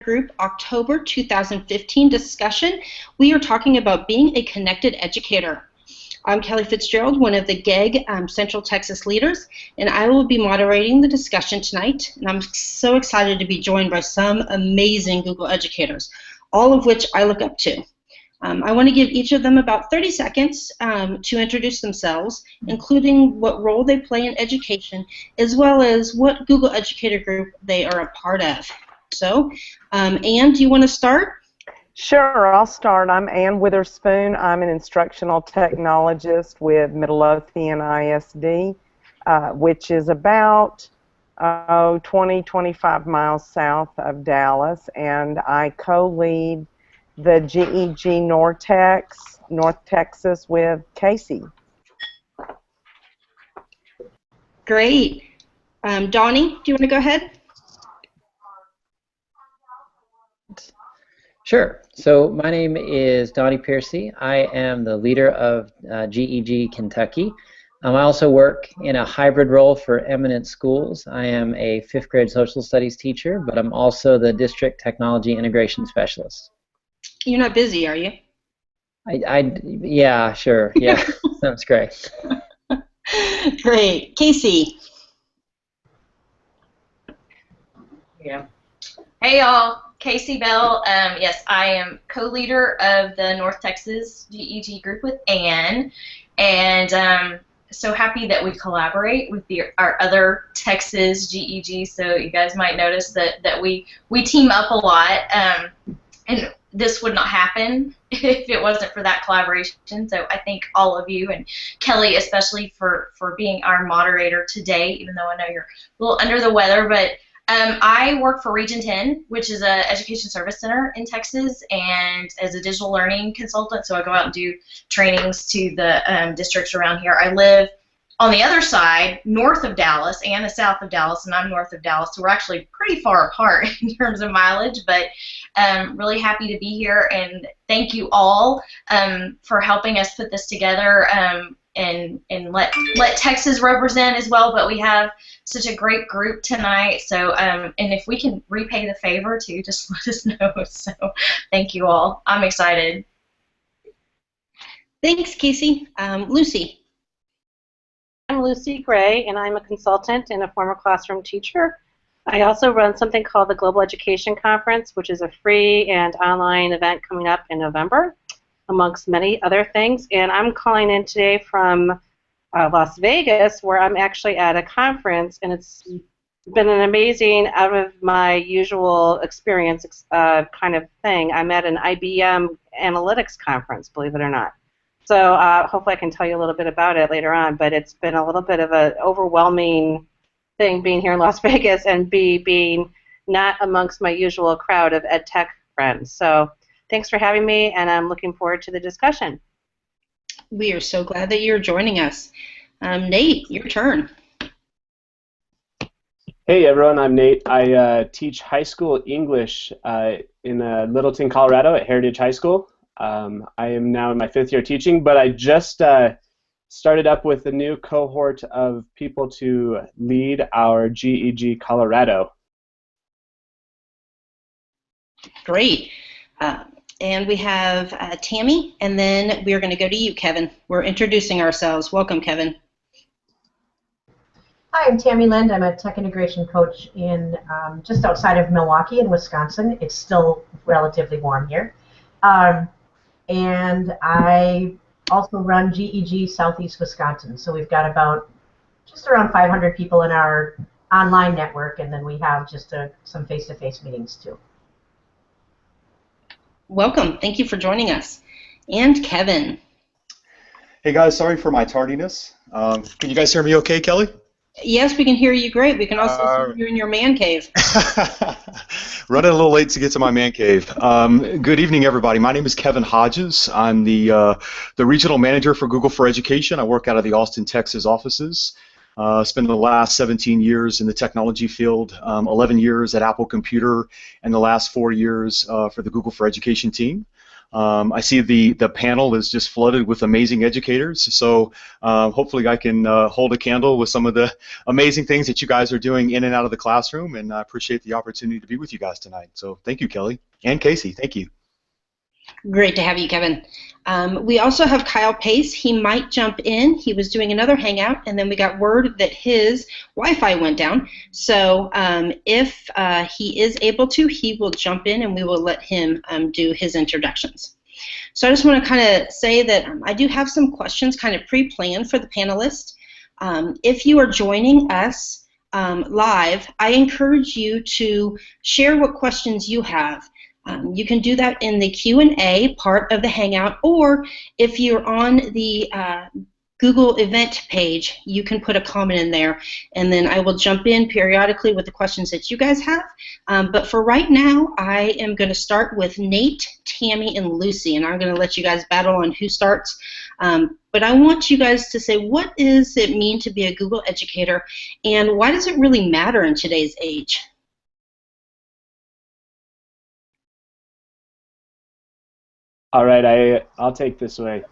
Group October 2015 discussion. We are talking about being a connected educator. I'm Kelly Fitzgerald, one of the GEG Central Texas leaders, and I will be moderating the discussion tonight. And I'm so excited to be joined by some amazing Google educators, all of which I look up to. I want to give each of them about 30 seconds to introduce themselves, including what role they play in education, as well as what Google Educator group they are a part of. So, Ann, do you want to start? Sure, I'll start. I'm Ann Witherspoon. I'm an instructional technologist with Midlothian ISD, which is about 20-25 miles south of Dallas, and I co-lead the GEG North Texas with Casey. Great. Donnie, do you want to go ahead? Sure. So my name is Donnie Piercy. I am the leader of GEG Kentucky. I also work in a hybrid role for Eminent Schools. I am a 5th grade social studies teacher, but I'm also the district technology integration specialist. You're not busy, are you? Yeah, sure. Yeah, sounds great. Great. Casey. Yeah. Hey, y'all. Casey Bell. Yes, I am co-leader of the North Texas GEG group with Ann, and so happy that we collaborate with our other Texas GEG. So you guys might notice that we team up a lot, and this would not happen if it wasn't for that collaboration. So I thank all of you, and Kelly especially for being our moderator today, even though I know you're a little under the weather, but I work for Region 10, which is an education service center in Texas, and as a digital learning consultant, so I go out and do trainings to the districts around here. I live on the other side, north of Dallas, and the south of Dallas, and I'm north of Dallas, so we're actually pretty far apart in terms of mileage, but really happy to be here, and thank you all for helping us put this together. And let Texas represent as well, but we have such a great group tonight, so and if we can repay the favor too, just let us know. So thank you all. I'm excited. Thanks, Casey. Lucy. I'm Lucy Gray, and I'm a consultant and a former classroom teacher. I also run something called the Global Education Conference, which is a free and online event coming up in November, amongst many other things, and I'm calling in today from Las Vegas, where I'm actually at a conference, and it's been an amazing, out of my usual experience kind of thing. I'm at an IBM analytics conference, believe it or not. So hopefully I can tell you a little bit about it later on, but it's been a little bit of an overwhelming thing being here in Las Vegas and being not amongst my usual crowd of ed tech friends. So thanks for having me, and I'm looking forward to the discussion. We are so glad that you're joining us. Nate, your turn. Hey everyone, I'm Nate. I teach high school English in Littleton, Colorado at Heritage High School. I am now in my 5th year teaching, but I just started up with a new cohort of people to lead our GEG Colorado. Great. And we have Tammy, and then we're going to go to you, Kevin. We're introducing ourselves. Welcome, Kevin. Hi, I'm Tammy Lind. I'm a tech integration coach in just outside of Milwaukee in Wisconsin. It's still relatively warm here. And I also run GEG Southeast Wisconsin. So we've got about just around 500 people in our online network, and then we have just some face-to-face meetings too. Welcome. Thank you for joining us. And Kevin. Hey guys, sorry for my tardiness. Can you guys hear me okay, Kelly? Yes, we can hear you great. We can also see you in your man cave. Running a little late to get to my man cave. Good evening, everybody. My name is Kevin Hodges. I'm the regional manager for Google for Education. I work out of the Austin, Texas offices. Spent the last 17 years in the technology field, 11 years at Apple Computer, and the last 4 years for the Google for Education team. I see the panel is just flooded with amazing educators, so hopefully I can hold a candle with some of the amazing things that you guys are doing in and out of the classroom, and I appreciate the opportunity to be with you guys tonight. So thank you, Kelly. And Casey, thank you. Great to have you, Kevin. We also have Kyle Pace. He might jump in. He was doing another hangout, and then we got word that his Wi-Fi went down. So if he is able to, he will jump in, and we will let him do his introductions. So I just want to kind of say that I do have some questions kind of pre-planned for the panelists. If you are joining us live, I encourage you to share what questions you have. You can do that in the Q&A part of the Hangout, or if you're on the Google event page, you can put a comment in there, and then I will jump in periodically with the questions that you guys have. But for right now, I am going to start with Nate, Tammy, and Lucy, and I'm going to let you guys battle on who starts. But I want you guys to say, what does it mean to be a Google educator, and why does it really matter in today's age? All right, I'll take this away.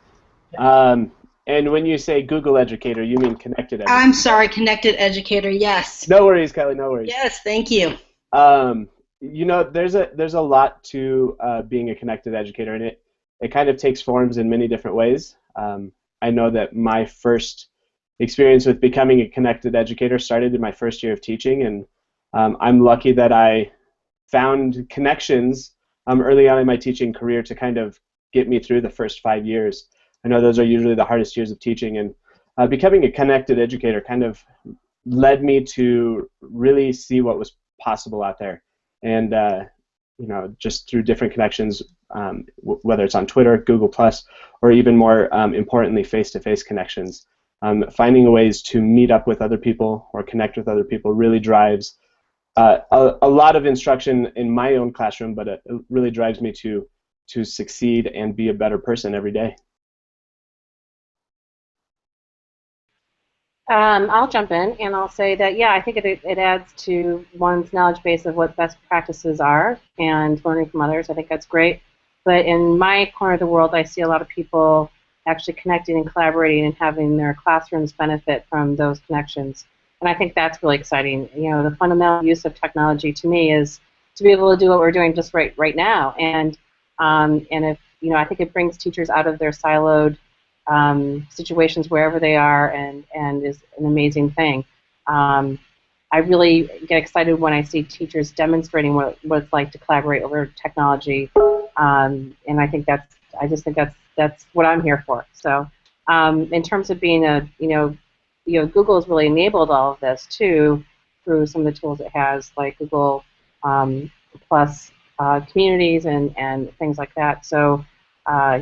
And when you say Google educator, you mean connected educator? I'm sorry, connected educator, yes. No worries, Kelly, no worries. Yes, thank you. You know, there's a lot to being a connected educator, and it kind of takes forms in many different ways. I know that my first experience with becoming a connected educator started in my first year of teaching, and I'm lucky that I found connections early on in my teaching career to kind of get me through the first 5 years. I know those are usually the hardest years of teaching, and becoming a connected educator kind of led me to really see what was possible out there. And you know, just through different connections, whether it's on Twitter, Google+, or even more importantly, face-to-face connections. Finding ways to meet up with other people or connect with other people really drives a lot of instruction in my own classroom, but it really drives me to succeed and be a better person every day. I'll jump in and I'll say that, yeah, I think it adds to one's knowledge base of what best practices are and learning from others. I think that's great. But in my corner of the world, I see a lot of people actually connecting and collaborating and having their classrooms benefit from those connections. And I think that's really exciting. You know, the fundamental use of technology to me is to be able to do what we're doing just right now. And if, you know, I think it brings teachers out of their siloed situations wherever they are, and is an amazing thing. I really get excited when I see teachers demonstrating what it's like to collaborate over technology, and I just think that's what I'm here for. So, in terms of being Google has really enabled all of this too through some of the tools it has, like Google Plus communities and things like that. So.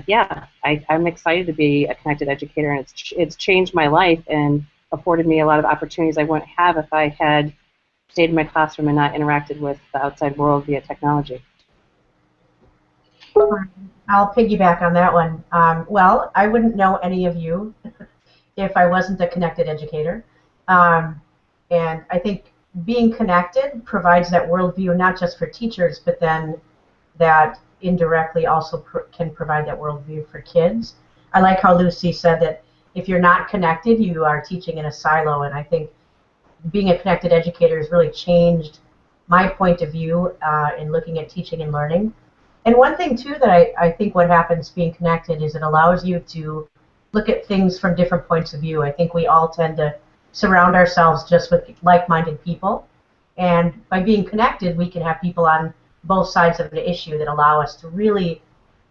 Yeah, I'm excited to be a connected educator, and it's changed my life and afforded me a lot of opportunities I wouldn't have if I had stayed in my classroom and not interacted with the outside world via technology. I'll piggyback on that one. Well, I wouldn't know any of you if I wasn't a connected educator. And I think being connected provides that worldview not just for teachers, but then that indirectly also can provide that worldview for kids. I like how Lucy said that if you're not connected, you are teaching in a silo, and I think being a connected educator has really changed my point of view in looking at teaching and learning. And one thing too that I think what happens being connected is it allows you to look at things from different points of view. I think we all tend to surround ourselves just with like-minded people, and by being connected, we can have people on both sides of the issue that allow us to really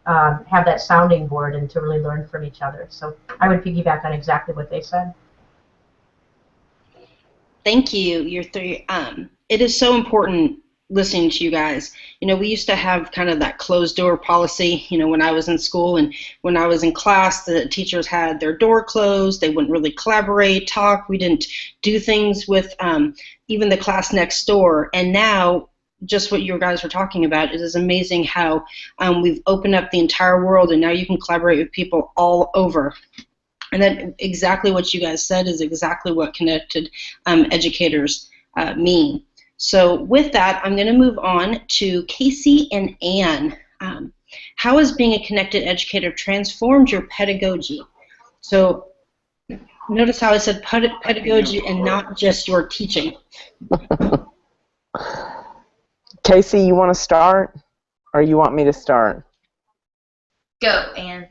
have that sounding board and to really learn from each other. So I would piggyback on exactly what they said. Thank you, you three. It is so important listening to you guys. You know, we used to have kind of that closed door policy, you know, when I was in school and when I was in class, the teachers had their door closed. They wouldn't really collaborate, talk. We didn't do things with even the class next door. And now, just what you guys were talking about, it is amazing how we've opened up the entire world, and now you can collaborate with people all over. And that exactly what you guys said is exactly what connected educators mean. So with that, I'm going to move on to Casey and Ann. How has being a connected educator transformed your pedagogy? So notice how I said pedagogy and not just your teaching. Casey, you want to start, or you want me to start? Go, Ann.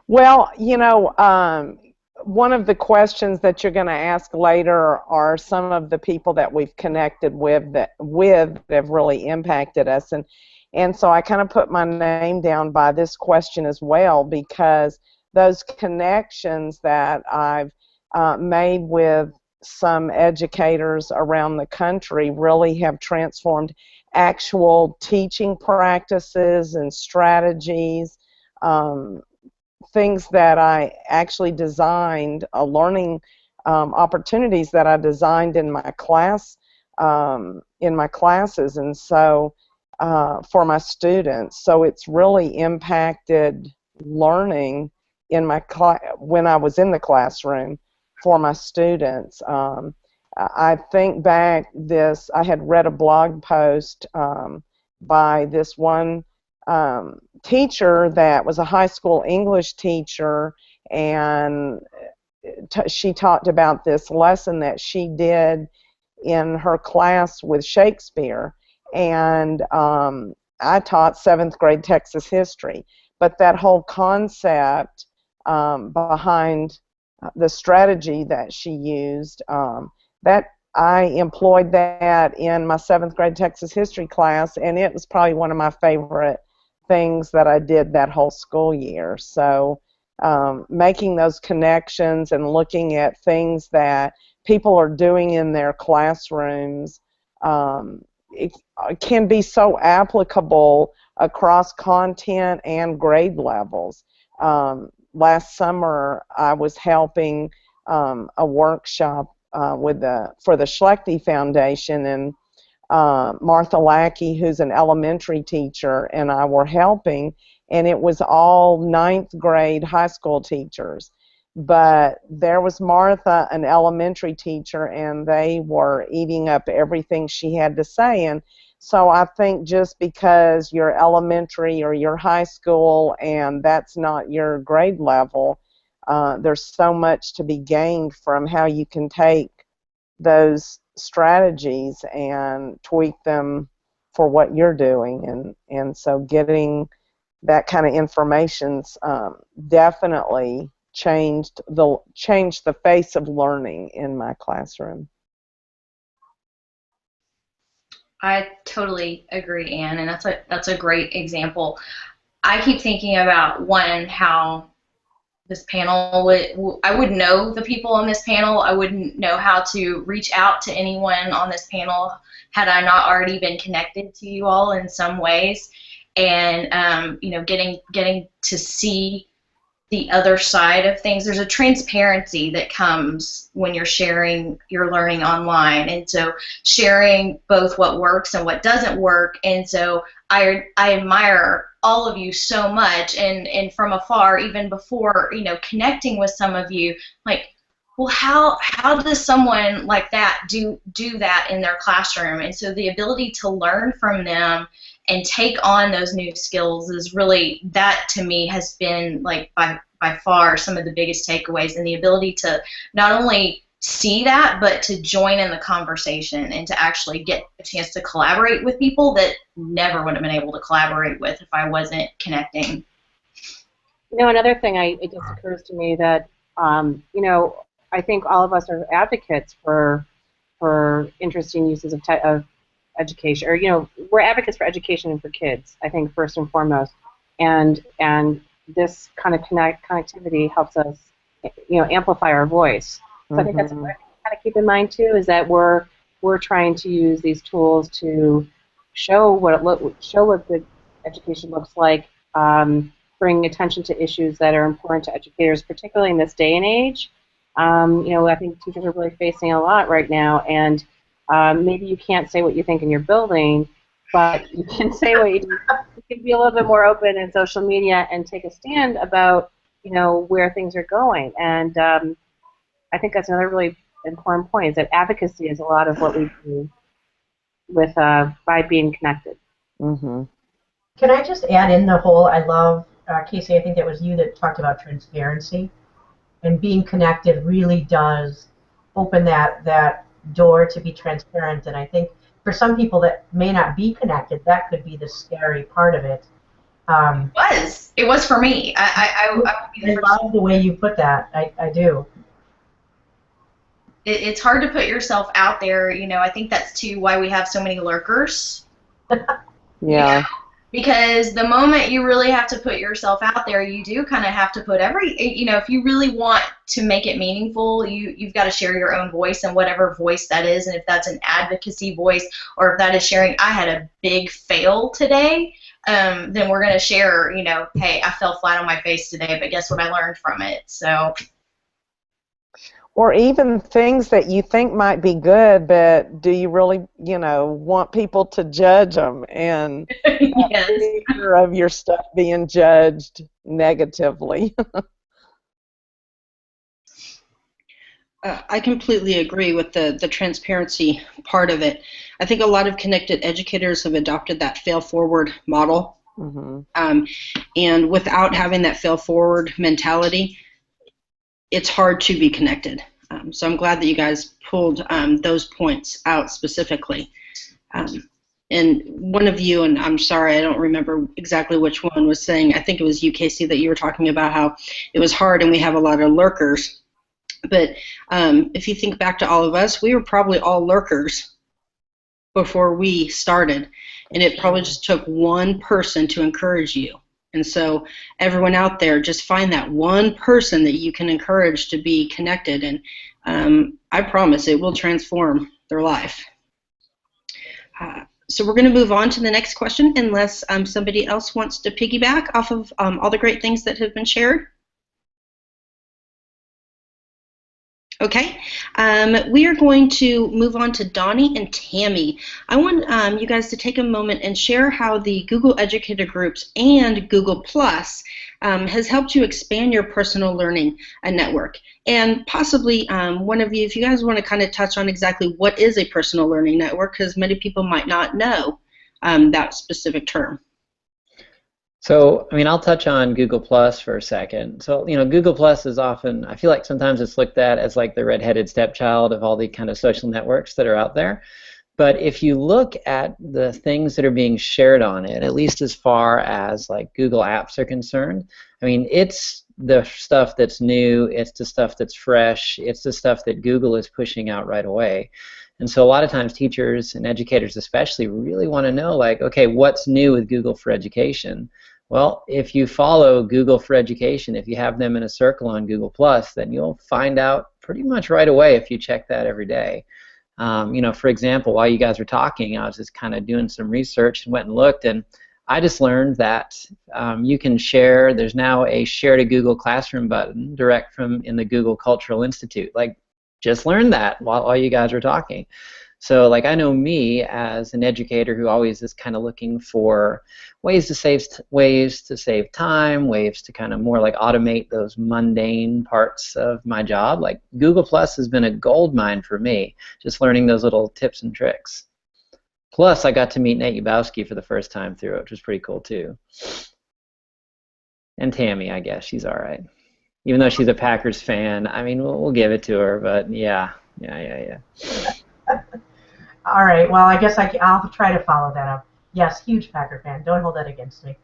Well, you know, one of the questions that you're going to ask later are some of the people that we've connected with that have really impacted us, and so I kind of put my name down by this question as well, because those connections that I've made with some educators around the country really have transformed actual teaching practices and strategies, things that I actually designed, learning opportunities that I designed in my classes, and so for my students. So it's really impacted learning in my when I was in the classroom for my students. I think back I had read a blog post by this one teacher that was a high school English teacher, and she talked about this lesson that she did in her class with Shakespeare, and I taught 7th grade Texas history, but that whole concept behind the strategy that she used, that I employed that in my 7th grade Texas history class, and it was probably one of my favorite things that I did that whole school year. So making those connections and looking at things that people are doing in their classrooms, it can be so applicable across content and grade levels. Last summer I was helping a workshop for the Schlechte Foundation, and Martha Lackey, who's an elementary teacher, and I were helping, and it was all 9th grade high school teachers. But there was Martha, an elementary teacher, and they were eating up everything she had to say. And so I think just because you're elementary or you're high school and that's not your grade level, there's so much to be gained from how you can take those strategies and tweak them for what you're doing, and so getting that kind of information's definitely changed the face of learning in my classroom. I totally agree, Ann, and that's a great example. I keep thinking about how this panel I wouldn't know the people on this panel. I wouldn't know how to reach out to anyone on this panel had I not already been connected to you all in some ways. And you know, getting to see the other side of things. There's a transparency that comes when you're sharing your learning online, and so sharing both what works and what doesn't work. And so I admire all of you so much, and from afar, even before, you know, connecting with some of you, like, well, how does someone like that do that in their classroom? And so the ability to learn from them and take on those new skills is really, that to me has been like by far some of the biggest takeaways, and the ability to not only see that but to join in the conversation and to actually get a chance to collaborate with people that never would have been able to collaborate with if I wasn't connecting. You know, another thing it just occurs to me that you know, I think all of us are advocates for interesting uses of education, or, you know, we're advocates for education and for kids, I think, first and foremost, and this kind of connectivity helps us, you know, amplify our voice. So I think that's what I kind of keep in mind too, is that we're trying to use these tools to show what good education looks like, bring attention to issues that are important to educators, particularly in this day and age. You know, I think teachers are really facing a lot right now, and maybe you can't say what you think in your building, but you can say what you can be a little bit more open in social media and take a stand about, you know, where things are going. And I think that's another really important point, is that advocacy is a lot of what we do with by being connected. Mm-hmm. Can I just add in the whole, I love, Casey, I think that was you that talked about transparency. And being connected really does open that door to be transparent. And I think for some people that may not be connected, that could be the scary part of it. It was for me. I would be the I first. love the way you put that. I do. It's hard to put yourself out there. I think that's too why we have so many lurkers. Yeah. Because the moment you really have to put yourself out there, you do kind of have to put if you really want to make it meaningful, you've got to share your own voice, and whatever voice that is, and if that's an advocacy voice or if that is sharing, I had a big fail today, then we're going to share, hey, I fell flat on my face today, but guess what I learned from it? So. Or even things that you think might be good, but do you really, want people to judge them and Yes. fear of your stuff being judged negatively? I completely agree with the transparency part of it. I think a lot of connected educators have adopted that fail-forward model. Mm-hmm. And without having that fail-forward mentality, it's hard to be connected. So I'm glad that you guys pulled those points out specifically. And one of you, and I'm sorry, I don't remember exactly which one, was saying, I think it was you, Casey, that you were talking about how it was hard and we have a lot of lurkers. But if you think back to all of us, we were probably all lurkers before we started. And it probably just took one person to encourage you. And so everyone out there, just find that one person that you can encourage to be connected, and I promise it will transform their life. So we're going to move on to the next question, unless somebody else wants to piggyback off of all the great things that have been shared. Okay, we are going to move on to Donnie and Tammy. I want you guys to take a moment and share how the Google Educator Groups and Google Plus has helped you expand your personal learning network. And possibly one of you, if you guys want to kind of touch on exactly what is a personal learning network, because many people might not know that specific term. So, I'll touch on Google Plus for a second. So, Google Plus is often, I feel like sometimes it's looked at as like the redheaded stepchild of all the kind of social networks that are out there. But if you look at the things that are being shared on it, at least as far as like Google Apps are concerned, it's the stuff that's new, it's the stuff that's fresh, it's the stuff that Google is pushing out right away. And so a lot of times teachers and educators especially really want to know, like, okay, what's new with Google for Education? Well, if you follow Google for Education, if you have them in a circle on Google+, then you'll find out pretty much right away if you check that every day. For example, while you guys were talking, I was just kind of doing some research and went and looked, and I just learned that you can share, there's now a Share to Google Classroom button direct from in the Google Cultural Institute. Like, just learned that while you guys were talking. So, like, I know me as an educator who always is kind of looking for ways to save time, ways to kind of more like automate those mundane parts of my job. Like, Google Plus has been a gold mine for me, just learning those little tips and tricks. Plus, I got to meet Nate Yabowski for the first time through it, which was pretty cool too. And Tammy, I guess she's all right, even though she's a Packers fan. We'll give it to her, but yeah. All right, well, I guess I'll try to follow that up. Yes, huge Packer fan. Don't hold that against me.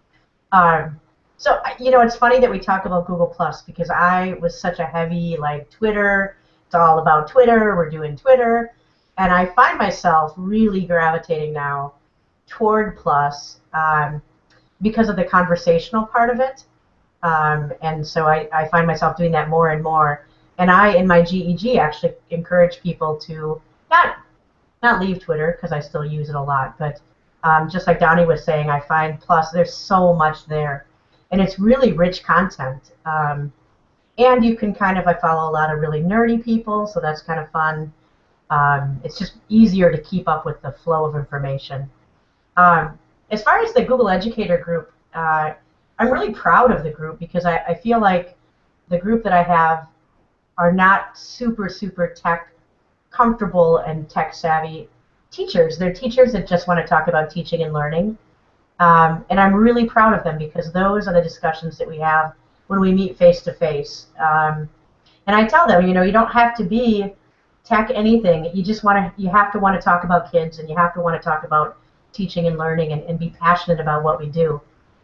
So, it's funny that we talk about Google Plus because I was such a heavy, like, Twitter. It's all about Twitter. We're doing Twitter. And I find myself really gravitating now toward Plus because of the conversational part of it. And so I find myself doing that more and more. And I, in my GEG, actually encourage people to not leave Twitter because I still use it a lot, but just like Donnie was saying, I find Plus, there's so much there. And it's really rich content. And you can I follow a lot of really nerdy people, so that's kind of fun. It's just easier to keep up with the flow of information. As far as the Google Educator Group, I'm really proud of the group because I feel like the group that I have are not super tech comfortable and tech savvy teachers. They're teachers that just want to talk about teaching and learning. And I'm really proud of them because those are the discussions that we have when we meet face to face. And I tell them, you know, you don't have to be tech anything. You have to want to talk about kids, and you have to want to talk about teaching and learning, and be passionate about what we do.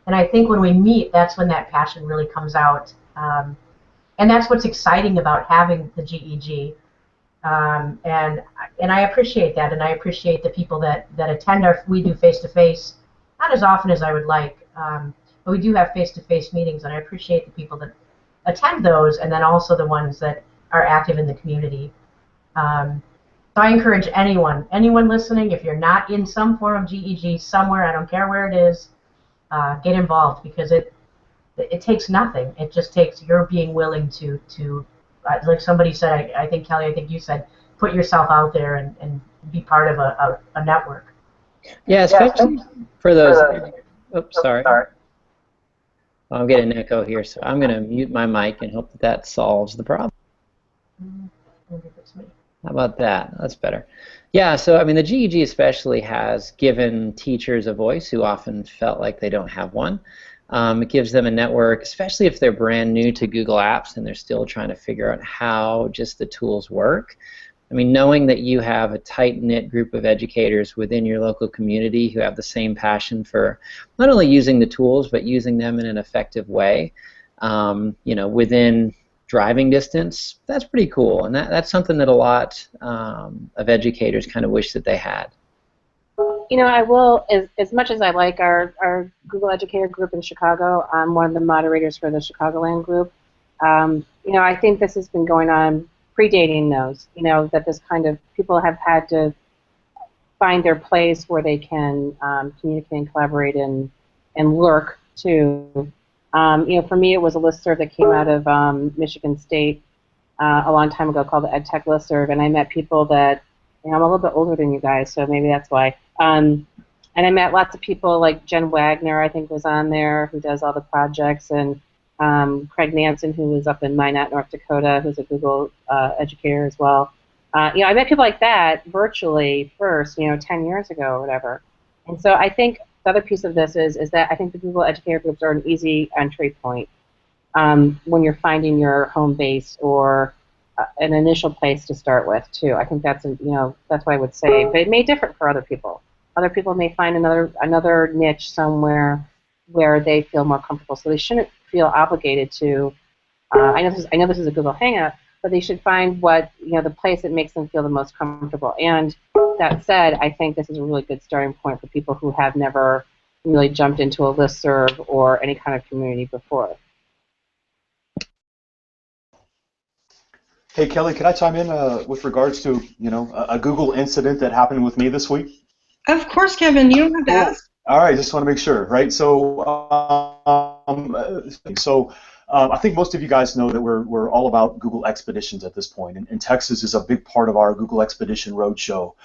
And I think when we meet, that's when that passion really comes out. And that's what's exciting about having the GEG. And I appreciate that, and I appreciate the people that attend we do face-to-face, not as often as I would like, but we do have face-to-face meetings, and I appreciate the people that attend those, and then also the ones that are active in the community. So I encourage anyone listening, if you're not in some form of GEG somewhere, I don't care where it is, get involved, because it takes nothing. It just takes your being willing to like somebody said, I think Kelly, I think you said, put yourself out there and be part of a network. Yeah, especially for those. Oops, sorry. I'm getting an echo here, so I'm going to mute my mic and hope that solves the problem. How about that? That's better. Yeah, so I mean, the GEG especially has given teachers a voice who often felt like they don't have one. It gives them a network, especially if they're brand new to Google Apps and they're still trying to figure out how just the tools work. I mean, knowing that you have a tight-knit group of educators within your local community who have the same passion for not only using the tools, but using them in an effective way, you know, within driving distance, that's pretty cool. And that's something that a lot of educators kind of wish that they had. You know, I will, as much as I like our Google Educator group in Chicago, I'm one of the moderators for the Chicagoland group. You know, I think this has been going on predating those, you know, that this kind of, people have had to find their place where they can communicate and collaborate and lurk too. You know, for me, it was a listserv that came out of Michigan State a long time ago called the EdTech listserv, and I met people that, you know, I'm a little bit older than you guys, so maybe that's why. And I met lots of people like Jen Wagner, I think, was on there, who does all the projects, and Craig Nansen, who was up in Minot, North Dakota, who's a Google educator as well. You know, I met people like that virtually first, you know, 10 years ago or whatever. And so I think the other piece of this is that I think the Google educator groups are an easy entry point when you're finding your home base or an initial place to start with too. I think that's, you know, that's what I would say. But it may differ for other people. Other people may find another niche somewhere where they feel more comfortable. So they shouldn't feel obligated to. I know this is a Google Hangout, but they should find what, you know, the place that makes them feel the most comfortable. And that said, I think this is a really good starting point for people who have never really jumped into a listserv or any kind of community before. Hey Kelly, can I chime in with regards to, you know, a Google incident that happened with me this week? Of course, Kevin. You don't have to ask. All right, just want to make sure, right? So, I think most of you guys know that we're all about Google Expeditions at this point, and Texas is a big part of our Google Expedition Roadshow.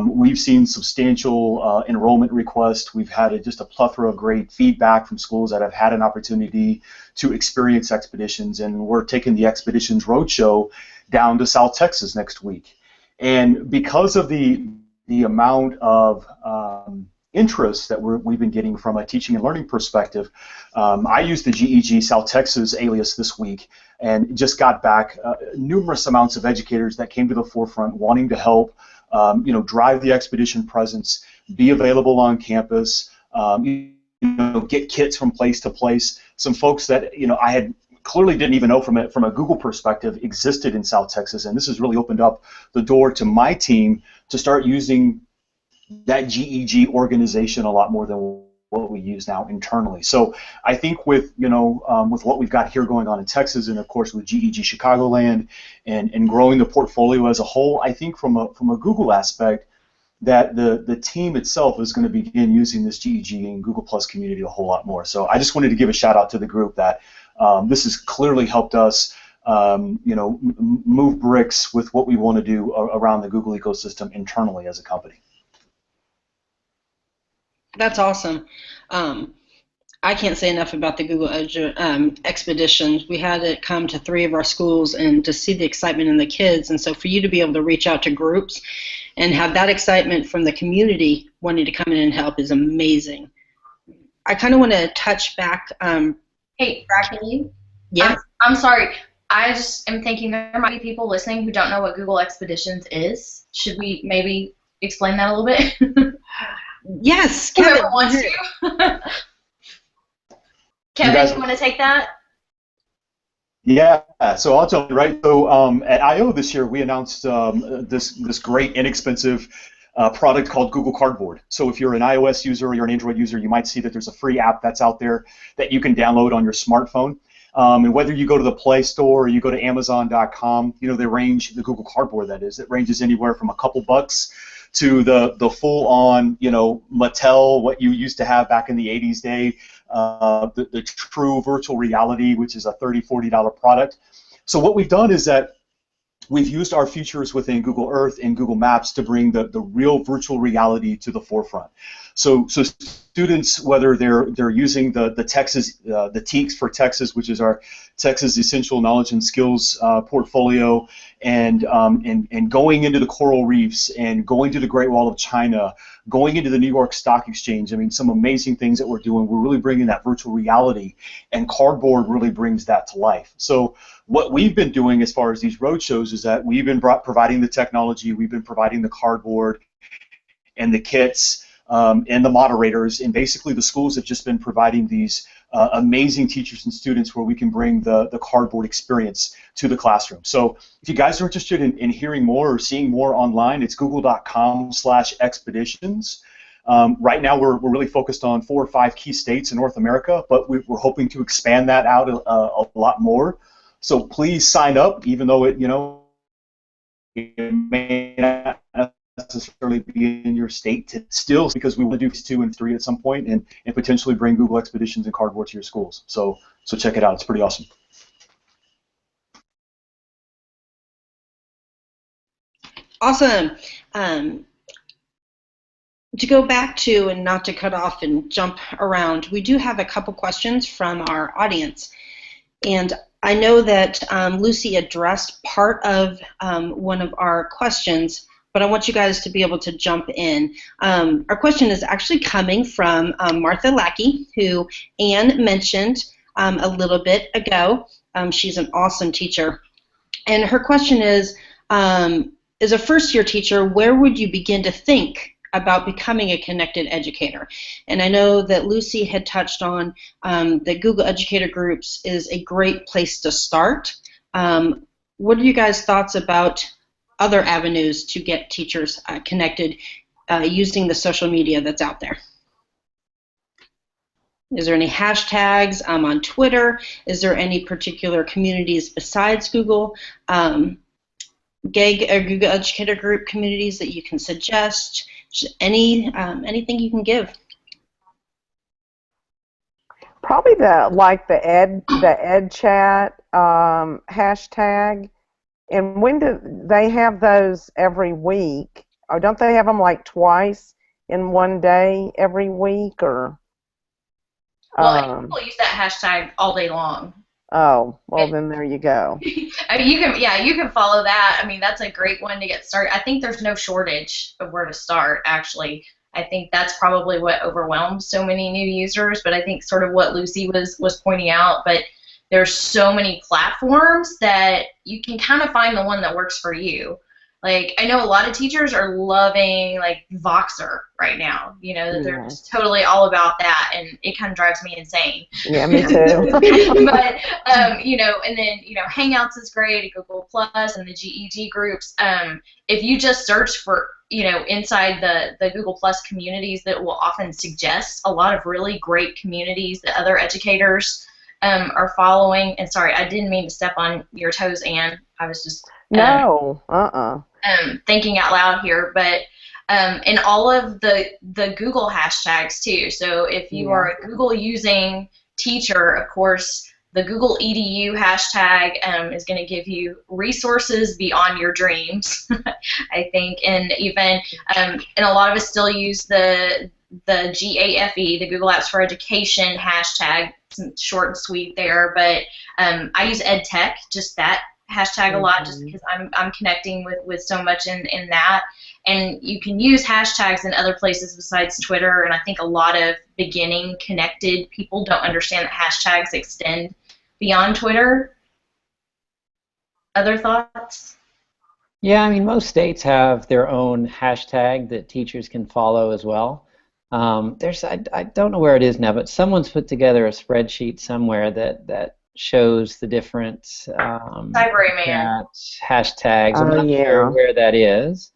We've seen substantial enrollment requests. We've had just a plethora of great feedback from schools that have had an opportunity to experience Expeditions, and we're taking the Expeditions Roadshow down to South Texas next week. And because of the amount of interest that we've been getting from a teaching and learning perspective, I used the GEG South Texas alias this week and just got back numerous amounts of educators that came to the forefront wanting to help, you know, drive the Expedition presence, be available on campus, you know, get kits from place to place. Some folks that, you know, I had clearly didn't even know from a Google perspective existed in South Texas, and this has really opened up the door to my team to start using that GEG organization a lot more than what we use now internally. So I think with, you know, with what we've got here going on in Texas, and of course with GEG Chicagoland and growing the portfolio as a whole, I think from a Google aspect that the team itself is going to begin using this GEG and Google Plus community a whole lot more. So I just wanted to give a shout out to the group that this has clearly helped us you know, move bricks with what we want to do around the Google ecosystem internally as a company. That's awesome. I can't say enough about the Google Expeditions. We had it come to 3 of our schools and to see the excitement in the kids. And so for you to be able to reach out to groups and have that excitement from the community wanting to come in and help is amazing. I kind of want to touch back. Hey, Bracken, Yeah. I'm sorry. I just am thinking there might be people listening who don't know what Google Expeditions is. Should we maybe explain that a little bit? Yes, Kevin. Whoever wants to. Kevin, you want to take that? Yeah, so I'll tell you, right? So at I/O this year, we announced this great, inexpensive product called Google Cardboard. So if you're an iOS user or you're an Android user, you might see that there's a free app that's out there that you can download on your smartphone. And whether you go to the Play Store or you go to Amazon.com, you know, they range, the Google Cardboard that is, it ranges anywhere from a couple bucks to the full-on, you know, Mattel, what you used to have back in the 80s day, the true virtual reality, which is a $30, $40 product. So what we've done is that we've used our features within Google Earth and Google Maps to bring the real virtual reality to the forefront. So students, whether they're using the Texas, the TEACS for Texas, which is our Texas Essential Knowledge and Skills portfolio, and going into the coral reefs and going to the Great Wall of China, going into the New York Stock Exchange. I mean, some amazing things that we're doing. We're really bringing that virtual reality, and Cardboard really brings that to life. So what we've been doing as far as these roadshows is that we've been providing the technology, we've been providing the cardboard and the kits and the moderators, and basically the schools have just been providing these amazing teachers and students where we can bring the cardboard experience to the classroom. So if you guys are interested in hearing more or seeing more online, it's google.com/expeditions. Right now we're really focused on 4 or 5 key states in North America, but we're hoping to expand that out a lot more. So please sign up, even though it, you know, it may not necessarily be in your state still, because we want to do 2 and 3 at some point, and potentially bring Google Expeditions and Cardboard to your schools. So check it out. It's pretty awesome. Awesome. To go back to, and not to cut off and jump around, we do have a couple questions from our audience. And I know that Lucy addressed part of one of our questions, but I want you guys to be able to jump in. Our question is actually coming from Martha Lackey, who Anne mentioned a little bit ago. She's an awesome teacher. And her question is, as a first-year teacher, where would you begin to think about becoming a connected educator? And I know that Lucy had touched on that Google Educator Groups is a great place to start. What are you guys' thoughts about other avenues to get teachers connected using the social media that's out there? Is there any hashtags on Twitter? Is there any particular communities besides Google? GEG or Google Educator Group communities that you can suggest? Anything you can give? Probably the ed chat hashtag. And when do they have those every week? Or don't they have them like twice in one day every week? Or well, people use that hashtag all day long. Oh, well then there you go. I mean, you can follow that. I mean, that's a great one to get started. I think there's no shortage of where to start, actually. I think that's probably what overwhelms so many new users, but I think sort of what Lucy was pointing out, but there's so many platforms that you can kind of find the one that works for you. Like, I know a lot of teachers are loving, like, Voxer right now, you know, that they're just totally all about that, and it kind of drives me insane. Yeah, me too. But, you know, and then, you know, Hangouts is great, Google Plus, and the GEG groups. If you just search for, you know, inside the Google Plus communities, that will often suggest a lot of really great communities that other educators are following. And sorry, I didn't mean to step on your toes, Anne. I was just thinking out loud here, but and all of the Google hashtags too. So if you are a Google using teacher, of course, the Google EDU hashtag is going to give you resources beyond your dreams, I think, and even and a lot of us still use the GAFE, the Google Apps for Education hashtag. It's short and sweet there, but I use EdTech, just that hashtag a lot, just because I'm connecting with so much in that. And you can use hashtags in other places besides Twitter, and I think a lot of beginning connected people don't understand that hashtags extend beyond Twitter. Other thoughts? Yeah, I mean, most states have their own hashtag that teachers can follow as well. I don't know where it is now, but someone's put together a spreadsheet somewhere that shows the different Cyberman. hashtags. I'm Oh, not yeah. sure where that is,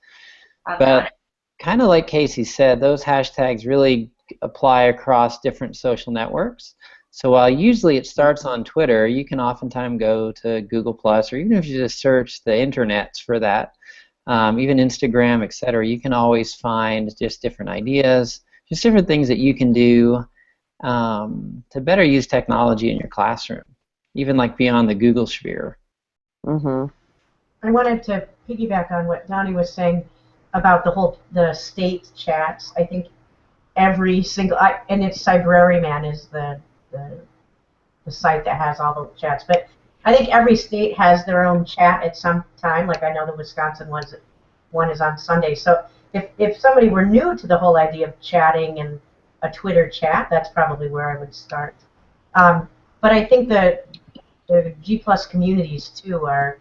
I've got but it. kind of like Casey said, those hashtags really apply across different social networks. So while usually it starts on Twitter, you can oftentimes go to Google Plus, or even if you just search the internets for that, even Instagram, etc. You can always find just different ideas, just different things that you can do to better use technology in your classroom, even like beyond the Google sphere. Mm-hmm. I wanted to piggyback on what Donnie was saying about the state chats. I think every single, and it's Cybrariman is the site that has all the chats. But I think every state has their own chat at some time. Like I know the Wisconsin one is on Sunday. So if somebody were new to the whole idea of chatting and a Twitter chat, that's probably where I would start. But I think the G+ communities too are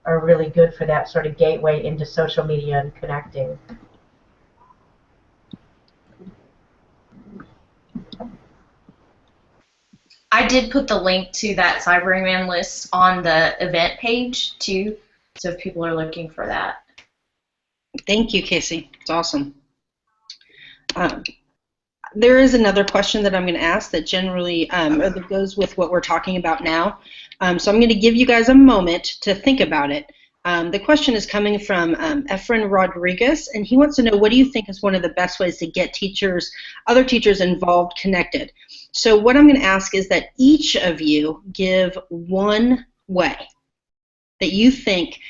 really good for that sort of gateway into social media and connecting. I did put the link to that Cyberman list on the event page too, so if people are looking for that. Thank you, Casey. It's awesome. There is another question that I'm going to ask that generally or that goes with what we're talking about now. So I'm going to give you guys a moment to think about it. The question is coming from Efren Rodriguez, and he wants to know, what do you think is one of the best ways to get other teachers involved, connected? So what I'm going to ask is that each of you give one way that you think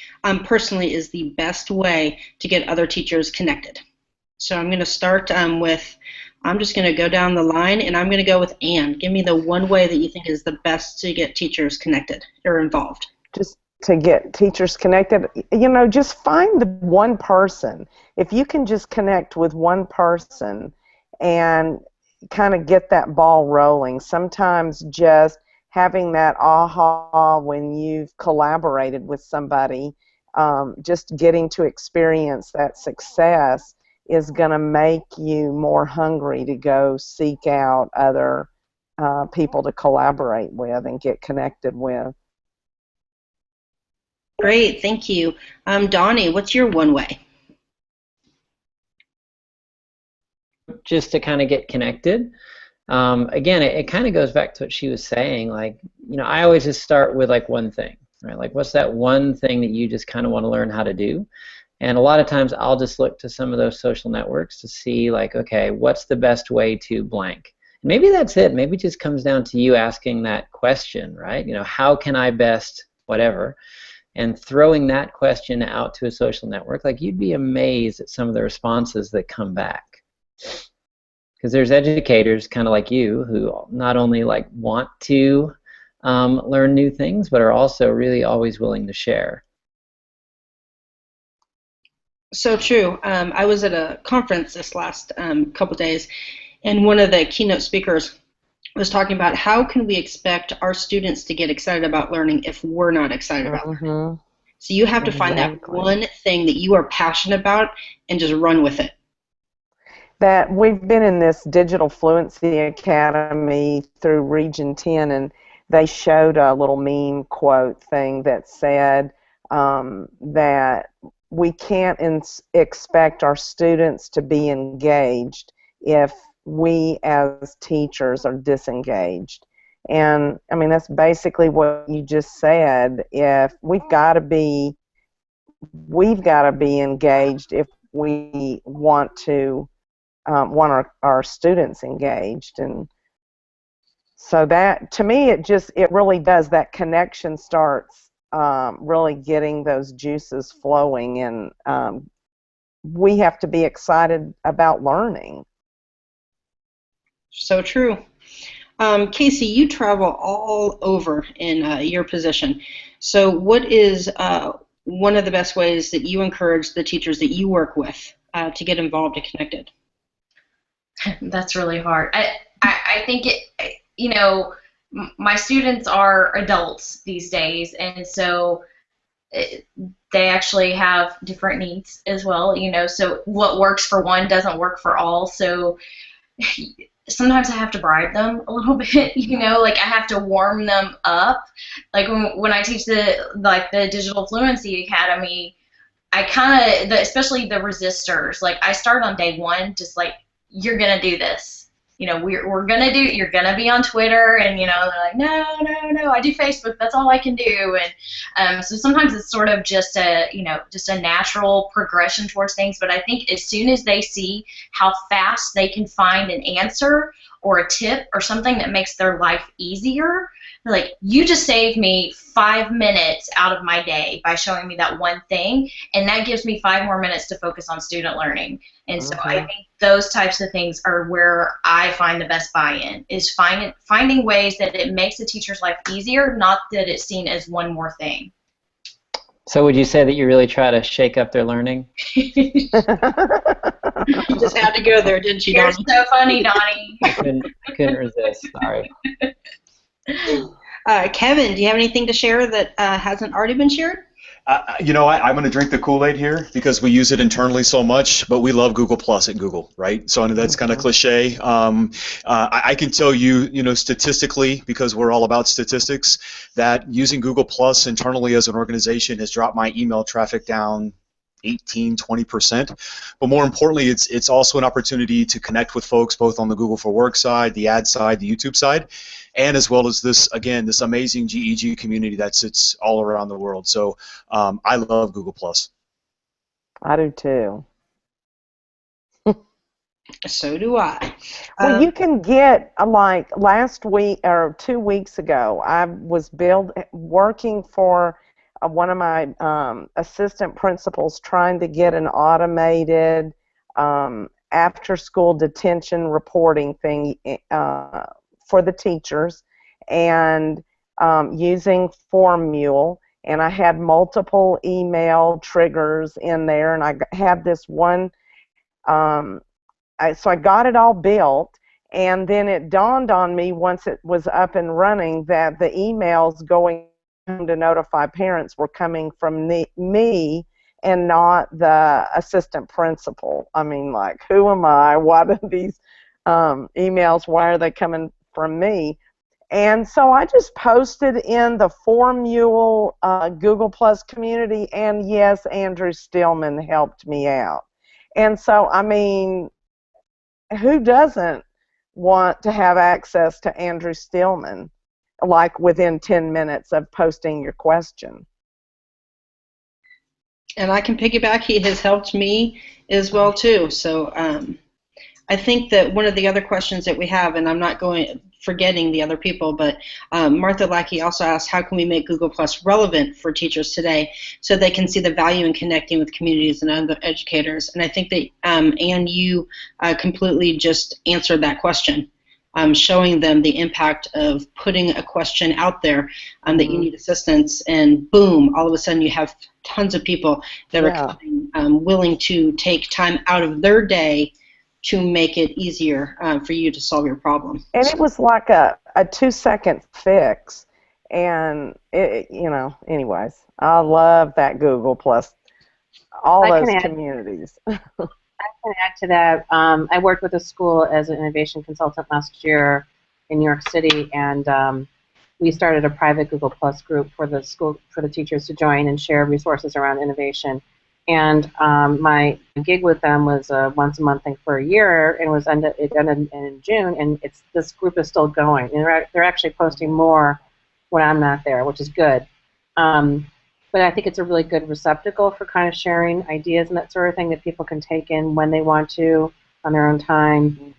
personally is the best way to get other teachers connected. So I'm going to start I'm just going to go down the line, and I'm going to go with Anne. Give me the one way that you think is the best to get teachers connected or involved. Just to get teachers connected, just find the one person. If you can just connect with one person and kind of get that ball rolling, sometimes just having that aha when you've collaborated with somebody, just getting to experience that success is going to make you more hungry to go seek out other people to collaborate with and get connected with. Great, thank you. Donnie, what's your one way? Just to kind of get connected. Again, it kind of goes back to what she was saying. Like, I always just start with like one thing, right? Like, what's that one thing that you just kind of want to learn how to do? And a lot of times I'll just look to some of those social networks to see, like, okay, what's the best way to blank? Maybe that's it. Maybe it just comes down to you asking that question, right? How can I best whatever? And throwing that question out to a social network, like, you'd be amazed at some of the responses that come back. Because there's educators kind of like you who not only like want to learn new things, but are also really always willing to share. So true. I was at a conference this last couple days, and one of the keynote speakers was talking about how can we expect our students to get excited about learning if we're not excited about learning. So you have to find that one thing that you are passionate about and just run with it. That we've been in this Digital Fluency Academy through Region 10, and they showed a little meme quote thing that said that we can't expect our students to be engaged if we as teachers are disengaged. And I mean, that's basically what you just said. If we've got to be engaged if we want want our students engaged. And so that, to me, it really does, that connection starts really getting those juices flowing, and we have to be excited about learning. So true. Casey, you travel all over in your position. So what is one of the best ways that you encourage the teachers that you work with to get involved and connected? That's really hard. I think my students are adults these days, and so they actually have different needs as well, so what works for one doesn't work for all. So sometimes I have to bribe them a little bit, like I have to warm them up. Like when I teach the Digital Fluency Academy, I kind of, especially the resistors, like I start on day one, just like, you're going to do this. We're going to do, you're going to be on Twitter, and, they're like, no, I do Facebook, that's all I can do. And so sometimes it's sort of just a natural progression towards things. But I think as soon as they see how fast they can find an answer or a tip or something that makes their life easier, they're like, you just saved me 5 minutes out of my day by showing me that one thing, and that gives me 5 more minutes to focus on student learning. And so I think those types of things are where I find the best buy-in, is finding ways that it makes the teacher's life easier, not that it's seen as one more thing. So would you say that you really try to shake up their learning? You just had to go there, didn't you, You're Donnie? so funny, Donnie. I couldn't resist. Sorry. Kevin, do you have anything to share that hasn't already been shared? I'm going to drink the Kool-Aid here because we use it internally so much, but we love Google Plus at Google, right? So I know that's kind of cliche. I can tell you, statistically, because we're all about statistics, that using Google Plus internally as an organization has dropped my email traffic down 18-20%. But more importantly, it's also an opportunity to connect with folks both on the Google for Work side, the ad side, the YouTube side, and as well as this amazing GEG community that sits all around the world. So I love Google Plus. I do too. So do I. Well, you can get, like last week or 2 weeks ago, I was working for one of my assistant principals trying to get an automated after-school detention reporting thing for the teachers, and using Formule, and I had multiple email triggers in there, and I had this one, so I got it all built, and then it dawned on me once it was up and running that the emails going to notify parents were coming from me and not the assistant principal. I mean, like, who am I? What are these emails? Why are they coming from me? And so I just posted in the Formule Google Plus community, and yes, Andrew Stillman helped me out. And so, I mean, who doesn't want to have access to Andrew Stillman, like within 10 minutes of posting your question? And I can piggyback. He has helped me as well too. So I think that one of the other questions that we have, and I'm not forgetting the other people, but Martha Lackey also asked, how can we make Google Plus relevant for teachers today so they can see the value in connecting with communities and other educators? And I think that Anne, you completely just answered that question, showing them the impact of putting a question out there that you need assistance, and boom, all of a sudden you have tons of people that are coming, willing to take time out of their day to make it easier for you to solve your problem. And it was like a 2-second fix, and anyways, I love that Google Plus, all those communities. I can add to that. I worked with a school as an innovation consultant last year in New York City, and we started a private Google Plus group for the school, for the teachers to join and share resources around innovation. And my gig with them was a once-a-month thing for a year, and it ended in June. And this group is still going, and they're actually posting more when I'm not there, which is good. But I think it's a really good receptacle for kind of sharing ideas and that sort of thing that people can take in when they want to, on their own time,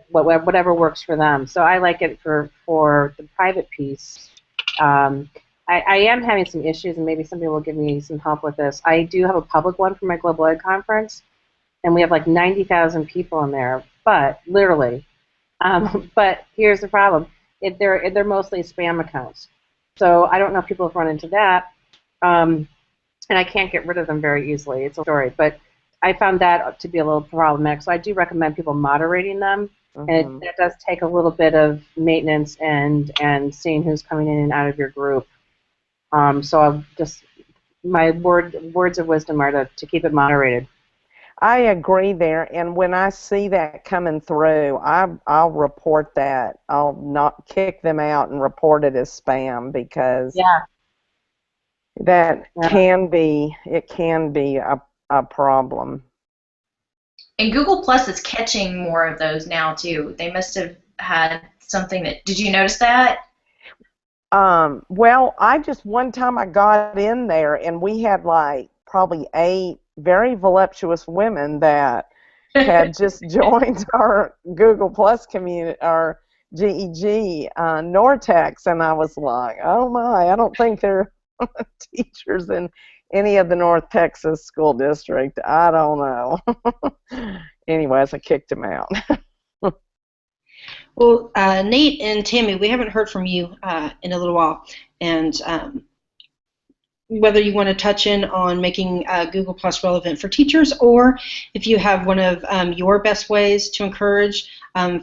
whatever works for them. So I like it for the private piece. I am having some issues, and maybe somebody will give me some help with this. I do have a public one for my Global Ed Conference, and we have like 90,000 people in there, but literally. But here's the problem. They're mostly spam accounts. So I don't know if people have run into that. and I can't get rid of them very easily. It's a story, but I found that to be a little problematic. So I do recommend people moderating them, and that does take a little bit of maintenance and seeing who's coming in and out of your group. So I'll just my words of wisdom are to keep it moderated. I agree there, and when I see that coming through, I'll report that. I'll not kick them out and report it as spam, because that can be a problem. And Google Plus is catching more of those now too. They must have had something that. Did you notice that? Well, one time I got in there and we had like probably 8 very voluptuous women that had just joined our Google Plus community, our GEG Nortex, and I was like, oh my, I don't think they're teachers in any of the North Texas school district. I don't know. Anyways, I kicked them out. Well, Nate and Tammy, we haven't heard from you in a little while, and whether you want to touch in on making Google Plus relevant for teachers, or if you have one of your best ways to encourage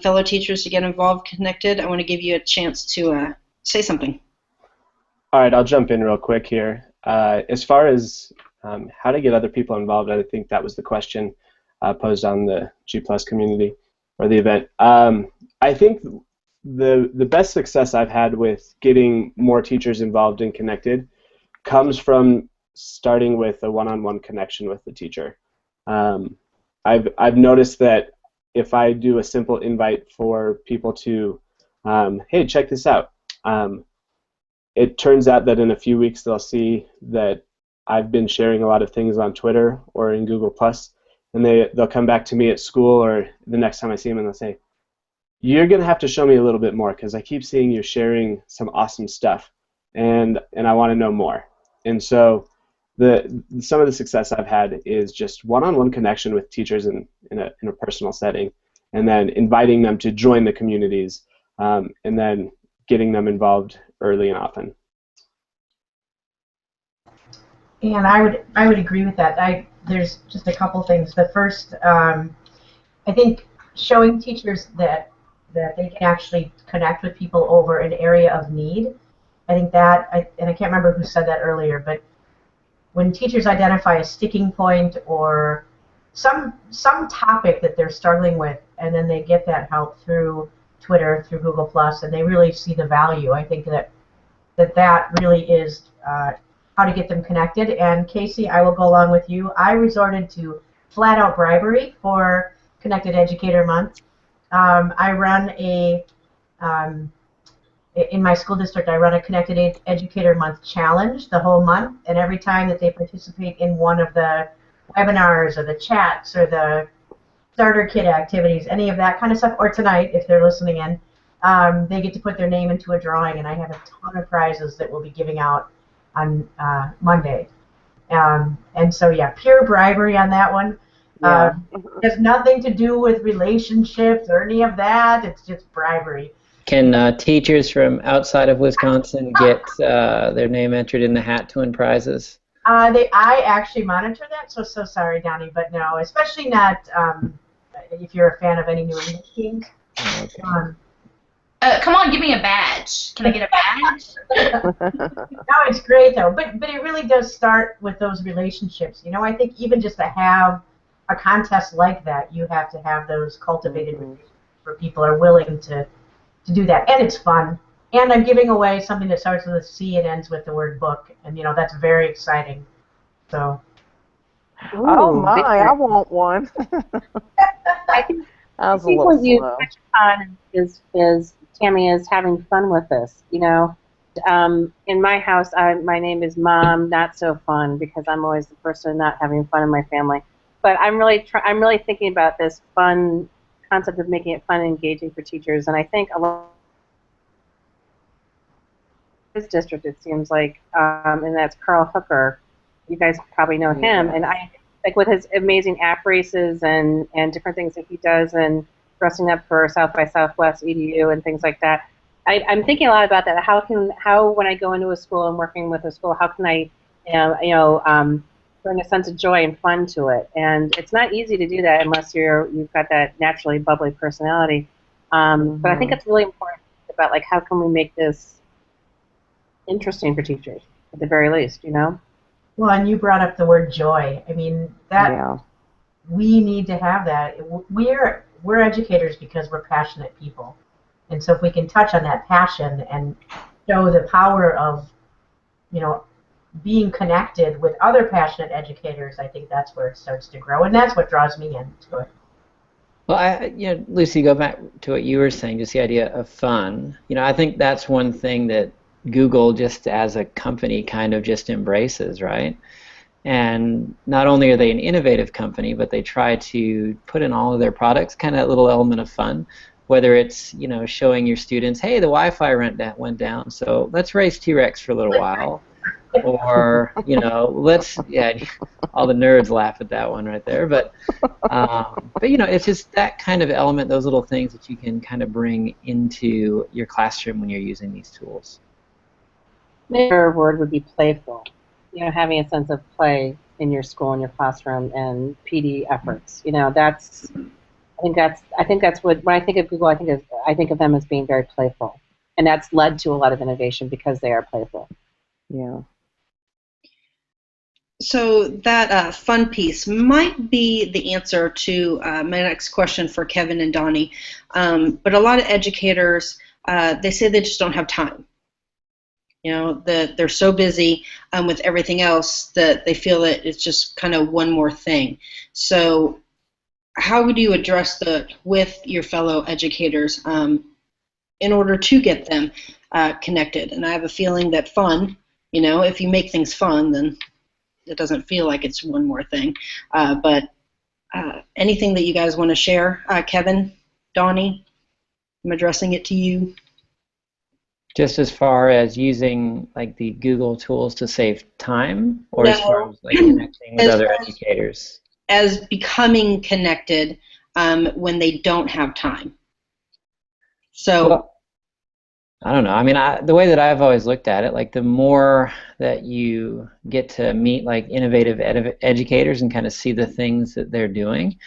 fellow teachers to get involved, connected, I want to give you a chance to say something. All right, I'll jump in real quick here. As far as how to get other people involved, I think that was the question posed on the G Plus community or the event. I think the best success I've had with getting more teachers involved and connected comes from starting with a one-on-one connection with the teacher. I've noticed that if I do a simple invite for people to, hey, check this out, it turns out that in a few weeks they'll see that I've been sharing a lot of things on Twitter or in Google Plus, and they'll come back to me at school or the next time I see them and they'll say, you're going to have to show me a little bit more because I keep seeing you sharing some awesome stuff, and I want to know more. And so some of the success I've had is just one-on-one connection with teachers in a personal setting, and then inviting them to join the communities, and then getting them involved early and often. And I would agree with that. There's just a couple things. The first, I think showing teachers that they can actually connect with people over an area of need. I think that, and I can't remember who said that earlier, but when teachers identify a sticking point or some topic that they're struggling with, and then they get that help through Twitter, through Google Plus, and they really see the value, I think that really is how to get them connected. And Casey, I will go along with you. I resorted to flat-out bribery for Connected Educator Month. I run in my school district, I run a Connected Educator Month challenge the whole month, and every time that they participate in one of the webinars or the chats or the starter kit activities, any of that kind of stuff, or tonight if they're listening in, they get to put their name into a drawing, and I have a ton of prizes that we'll be giving out on Monday. And so, yeah, pure bribery on that one. Yeah. It has nothing to do with relationships or any of that. It's just bribery. Can teachers from outside of Wisconsin get their name entered in the hat to win prizes? I actually monitor that, so sorry, Donnie, but no, especially not if you're a fan of any New England teams. Okay. Come on, give me a badge. Can I get a badge? No, it's great though, but it really does start with those relationships. You know, I think even just to have a contest like that, you have to have those cultivated relationships where people are willing to do that, and it's fun. And I'm giving away something that starts with a C and ends with the word book, and you know that's very exciting. So. Oh my, I want one. I think what you touch upon is Tammy is having fun with this. You know, in my house, my name is Mom, not so fun, because I'm always the person not having fun in my family. But I'm really thinking about this fun concept of making it fun and engaging for teachers, and I think a lot of this district, it seems like, and that's Carl Hooker. You guys probably know him, and I like with his amazing app races and different things that he does, and dressing up for South by Southwest EDU and things like that. I'm thinking a lot about that. How when I go into a school and working with a school, how can I bring a sense of joy and fun to it. And it's not easy to do that unless you've got that naturally bubbly personality. But I think it's really important about like how can we make this interesting for teachers at the very least, Well, and you brought up the word joy. I mean, we need to have that. We're educators because we're passionate people. And so if we can touch on that passion and show the power of, being connected with other passionate educators, I think that's where it starts to grow, and that's what draws me into it. Well, Lucy, go back to what you were saying, just the idea of fun. I think that's one thing that Google, just as a company, kind of just embraces, right? And not only are they an innovative company, but they try to put in all of their products kind of a little element of fun. Whether it's showing your students, hey, the Wi-Fi went down, so let's race T-Rex for a little while. Or let's all the nerds laugh at that one right there, but it's just that kind of element, those little things that you can kind of bring into your classroom when you're using these tools. Another word would be playful. Having a sense of play in your school, in your classroom, and PD efforts. I think that's what when I think of Google, I think of them as being very playful, and that's led to a lot of innovation because they are playful. Yeah. So that fun piece might be the answer to my next question for Kevin and Donnie. But a lot of educators, they say they just don't have time. That they're so busy with everything else that they feel that it's just kind of one more thing. So how would you address that with your fellow educators in order to get them connected? And I have a feeling that fun, if you make things fun, then it doesn't feel like it's one more thing. But anything that you guys want to share, Kevin, Donnie, I'm addressing it to you. Just as far as using like the Google tools to save time, or No. as far as like connecting with other educators? As becoming connected when they don't have time. So. Well, I don't know. I mean, the way that I've always looked at it, like the more that you get to meet like innovative educators and kind of see the things that they're doing,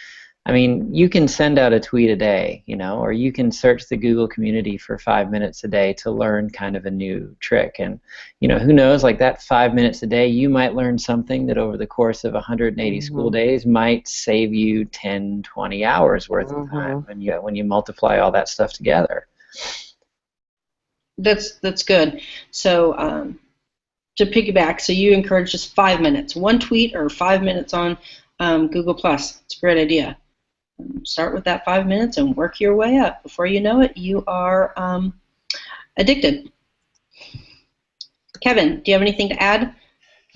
I mean, you can send out a tweet a day, or you can search the Google community for 5 minutes a day to learn kind of a new trick. And, who knows, like that 5 minutes a day, you might learn something that over the course of 180 school days might save you 10, 20 hours worth of time when you multiply all that stuff together. That's good. So to piggyback, so you encourage just 5 minutes, one tweet or 5 minutes on Google+. It's a great idea. Start with that 5 minutes and work your way up. Before you know it, you are addicted. Kevin, do you have anything to add?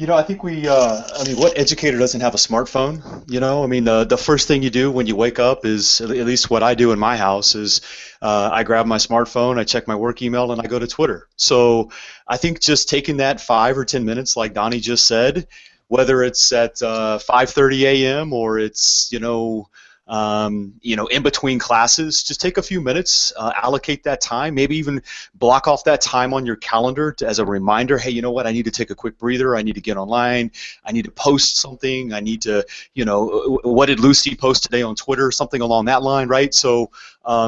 I think what educator doesn't have a smartphone? The first thing you do when you wake up is, at least what I do in my house, is I grab my smartphone, I check my work email, and I go to Twitter. So I think just taking that 5 or 10 minutes, like Donnie just said, whether it's at 5:30 a.m. or it's, in between classes, just take a few minutes, allocate that time, maybe even block off that time on your calendar as a reminder, hey, you know what, I need to take a quick breather, I need to get online, I need to post something, I need to, what did Lucy post today on Twitter, something along that line, right? So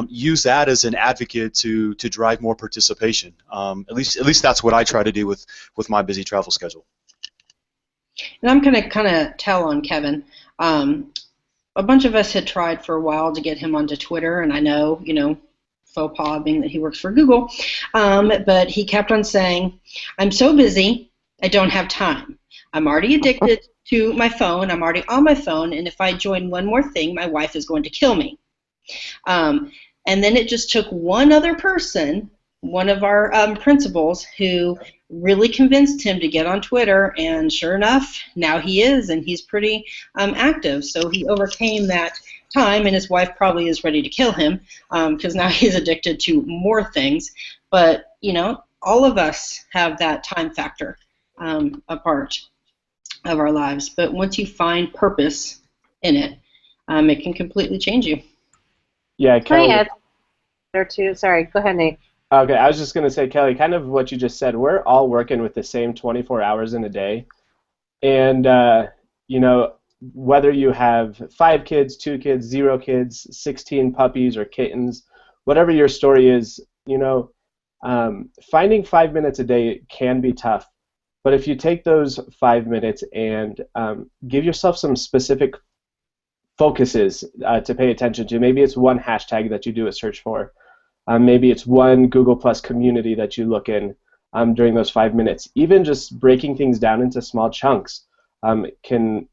use that as an advocate to drive more participation. At least that's what I try to do with my busy travel schedule. And I'm going to kind of tell on Kevin. A bunch of us had tried for a while to get him onto Twitter, and I know, faux pas being that he works for Google, but he kept on saying, I'm so busy, I don't have time. I'm already addicted to my phone, I'm already on my phone, and if I join one more thing, my wife is going to kill me. And then it just took one other person, one of our principals, who really convinced him to get on Twitter, and sure enough, now he is, and he's pretty active. So he overcame that time, and his wife probably is ready to kill him because now he's addicted to more things. But, all of us have that time factor a part of our lives. But once you find purpose in it, it can completely change you. Yeah, Kelly. Can I add there too? Sorry, go ahead, Nate. Okay, I was just going to say, Kelly, kind of what you just said, we're all working with the same 24 hours in a day. And you know, whether you have 5 kids, 2 kids, 0 kids, 16 puppies or kittens, whatever your story is, you know, finding 5 minutes a day can be tough. But if you take those 5 minutes and give yourself some specific focuses to pay attention to, maybe it's one hashtag that you do a search for. Maybe it's one Google Plus community that you look in during those 5 minutes. Even just breaking things down into small chunks can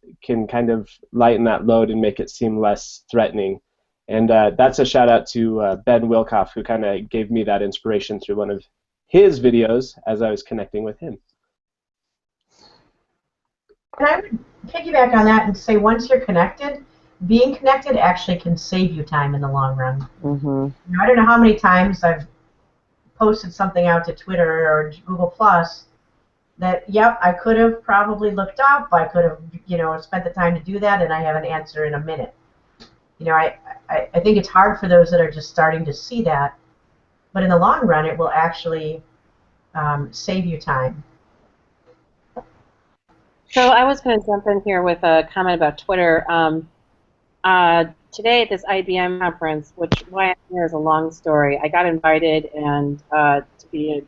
kind of lighten that load and make it seem less threatening. And that's a shout out to Ben Wilkoff, who kind of gave me that inspiration through one of his videos as I was connecting with him. And I would piggyback on that and say once you're connected, being connected actually can save you time in the long run. Mm-hmm. You know, I don't know how many times I've posted something out to Twitter or Google Plus that, yep, I could have probably looked up, I could have, you know, spent the time to do that, and I have an answer in a minute. You know, I think it's hard for those that are just starting to see that, but in the long run, it will actually save you time. So I was going to jump in here with a comment about Twitter. Today at this IBM conference, which why I'm here is a long story, I got invited and to be a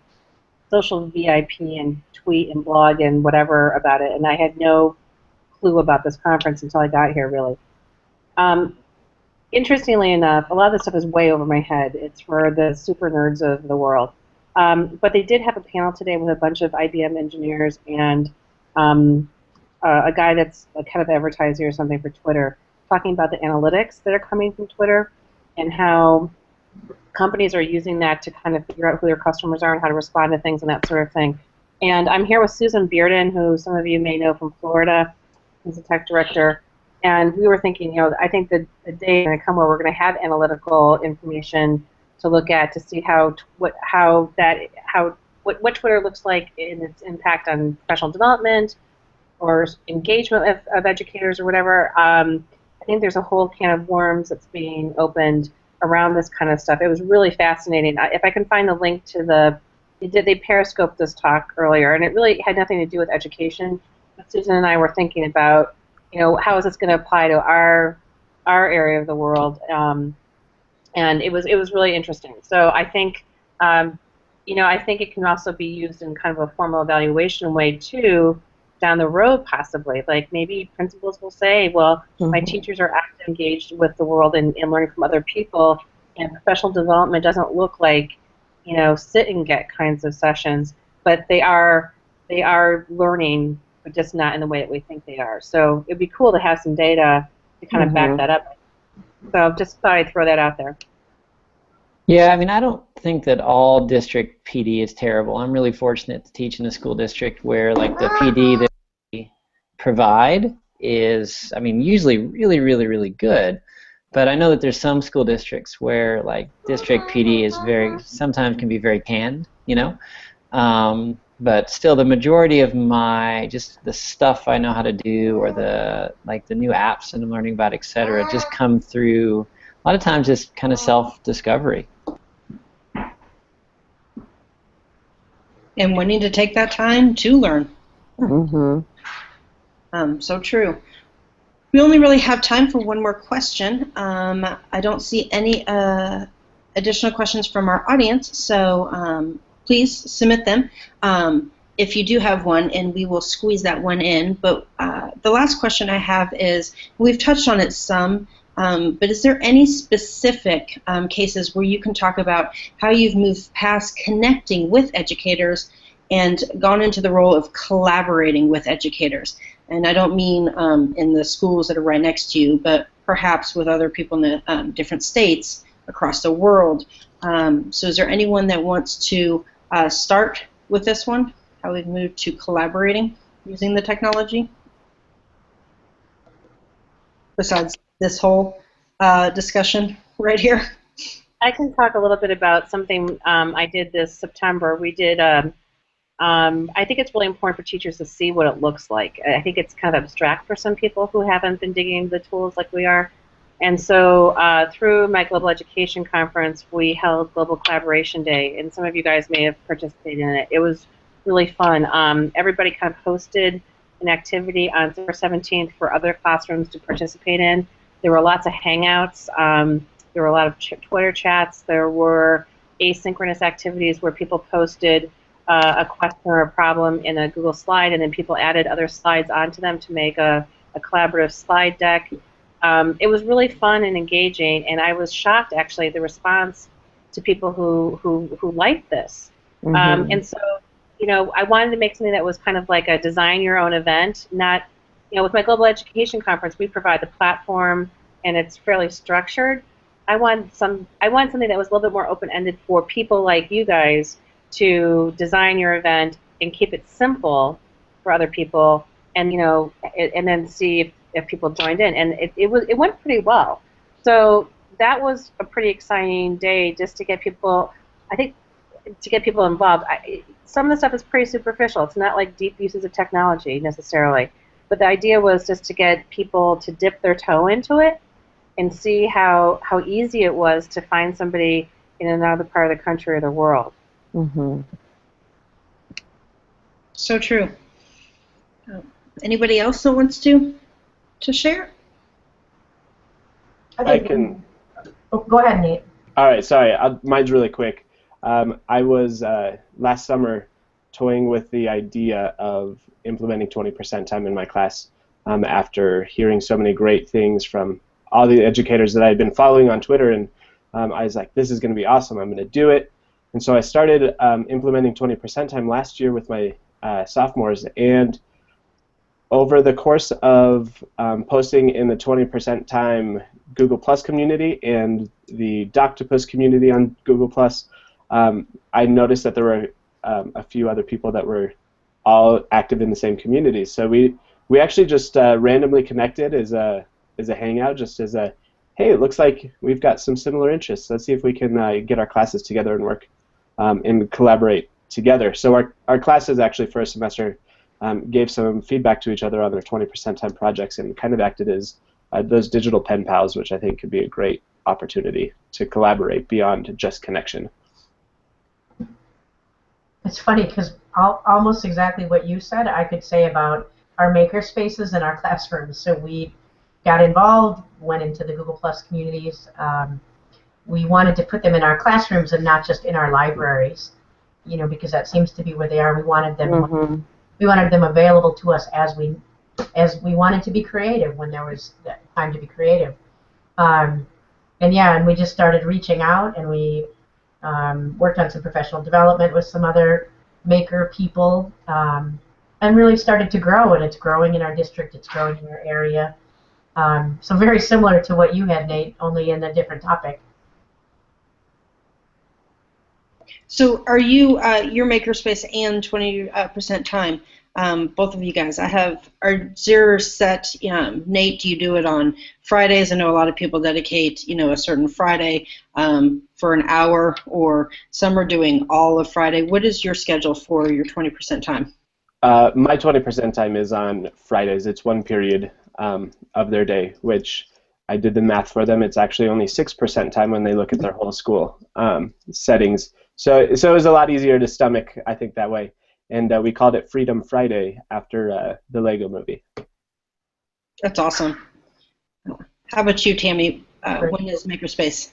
social VIP and tweet and blog and whatever about it, and I had no clue about this conference until I got here, really. Interestingly enough, a lot of this stuff is way over my head. It's for the super nerds of the world. But they did have a panel today with a bunch of IBM engineers and a guy that's a kind of advertiser or something for Twitter, talking about the analytics that are coming from Twitter and how companies are using that to kind of figure out who their customers are and how to respond to things and that sort of thing. And I'm here with Susan Bearden, who some of you may know from Florida, who's a tech director. And we were thinking, you know, I think the day is going to come where we're going to have analytical information to look at to see what Twitter looks like in its impact on professional development or engagement of educators or whatever. I think there's a whole can of worms that's being opened around this kind of stuff. It was really fascinating. If I can find the link to they periscoped this talk earlier, and it really had nothing to do with education. But Susan and I were thinking about, you know, how is this going to apply to our area of the world, and it was really interesting. So I think, you know, I think it can also be used in kind of a formal evaluation way too, down the road possibly. Like maybe principals will say, well, my teachers are actively engaged with the world and learning from other people, and professional development doesn't look like, you know, sit and get kinds of sessions, but they are learning, but just not in the way that we think they are. So it'd be cool to have some data to kind of back that up. So just thought I'd throw that out there. Yeah, I mean, I don't think that all district PD is terrible. I'm really fortunate to teach in a school district where, like, the PD that we provide is, I mean, usually really, really, really good. But I know that there's some school districts where, like, district PD is sometimes can be very canned, you know. But still, the majority of just the stuff I know how to do, or the new apps that I'm learning about, etc., just come through a lot of times just kind of self-discovery. And wanting to take that time to learn. So true. We only really have time for one more question. I don't see any additional questions from our audience, so please submit them if you do have one, and we will squeeze that one in. But the last question I have is, we've touched on it some, but is there any specific cases where you can talk about how you've moved past connecting with educators and gone into the role of collaborating with educators? And I don't mean in the schools that are right next to you, but perhaps with other people in the different states across the world. So is there anyone that wants to start with this one, how we've moved to collaborating using the technology? Besides this whole discussion right here. I can talk a little bit about something I did this September. We did, I think it's really important for teachers to see what it looks like. I think it's kind of abstract for some people who haven't been digging into the tools like we are. And so through my Global Education Conference, we held Global Collaboration Day, and some of you guys may have participated in it. It was really fun. Everybody kind of hosted an activity on September 17th for other classrooms to participate in. There were lots of hangouts. There were a lot of Twitter chats. There were asynchronous activities where people posted a question or a problem in a Google slide, and then people added other slides onto them to make a collaborative slide deck. It was really fun and engaging, and I was shocked, actually, at the response to people who liked this. Mm-hmm. And so, you know, I wanted to make something that was kind of like a design your own event. Not, you know, with my Global Education Conference, we provide the platform, and it's fairly structured. I want something that was a little bit more open-ended for people like you guys to design your event and keep it simple for other people, and, you know, and then see if people joined in, and it went pretty well. So that was a pretty exciting day, just to get people, I think, to get people involved. Some of the stuff is pretty superficial. It's not like deep uses of technology necessarily, but the idea was just to get people to dip their toe into it and see how easy it was to find somebody in another part of the country or the world. Mm-hmm. So true. Anybody else that wants to share? I can. Oh, go ahead, Nate. All right, sorry. Mine's really quick. I was last summer toying with the idea of implementing 20% time in my class after hearing so many great things from all the educators that I had been following on Twitter, and I was like, this is going to be awesome. I'm going to do it. And so I started implementing 20% time last year with my sophomores, and over the course of posting in the 20% time Google Plus community and the Doctopus community on Google Plus, I noticed that there were a few other people that were all active in the same community. So we actually just randomly connected as a hangout, just as a, hey, it looks like we've got some similar interests. Let's see if we can get our classes together and work and collaborate together. So our classes actually for a semester gave some feedback to each other on their 20% time projects and kind of acted as those digital pen pals, which I think could be a great opportunity to collaborate beyond just connection. It's funny because almost exactly what you said I could say about our maker spaces in our classrooms. So we got involved, went into the Google Plus communities. We wanted to put them in our classrooms and not just in our libraries, you know, because that seems to be where they are. We wanted them. Mm-hmm. We wanted them available to us as we wanted to be creative when there was time to be creative. And we just started reaching out, and we worked on some professional development with some other maker people, and really started to grow, and it's growing in our district, it's growing in our area. So very similar to what you had, Nate, only in a different topic. So are you your makerspace and 20% time? Both of you guys. Is there set? Nate, do you do it on Fridays? I know a lot of people dedicate, a certain Friday for an hour, or some are doing all of Friday. What is your schedule for your 20% time? My 20% time is on Fridays. It's one period of their day, which I did the math for them. It's actually only 6% time when they look at their whole school settings. So it was a lot easier to stomach, I think, that way. And we called it Freedom Friday after the Lego movie. That's awesome. How about you, Tammy? When is Makerspace?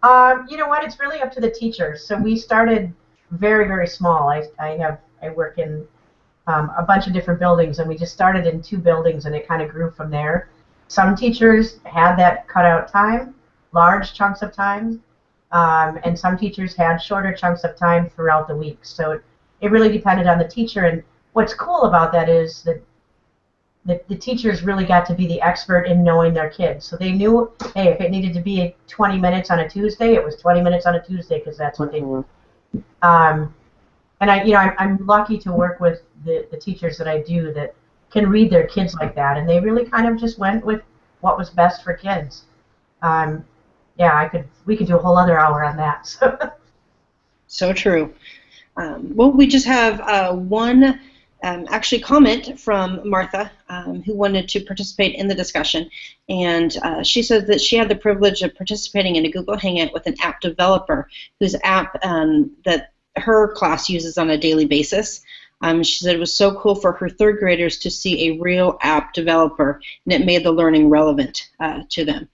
You know what? It's really up to the teachers. So we started very, very small. I work in a bunch of different buildings, and we just started in 2 buildings, and it kind of grew from there. Some teachers had that cutout time, large chunks of time, and some teachers had shorter chunks of time throughout the week. So it really depended on the teacher, and what's cool about that is that the teachers really got to be the expert in knowing their kids. So they knew, hey, if it needed to be 20 minutes on a Tuesday, it was 20 minutes on a Tuesday because that's what they do. And I'm lucky to work with the teachers that I do that can read their kids like that, and they really kind of just went with what was best for kids. We could do a whole other hour on that. So true. Well, we just have one actually comment from Martha, who wanted to participate in the discussion, and she says that she had the privilege of participating in a Google Hangout with an app developer whose app that her class uses on a daily basis. She said it was so cool for her third graders to see a real app developer, and it made the learning relevant to them.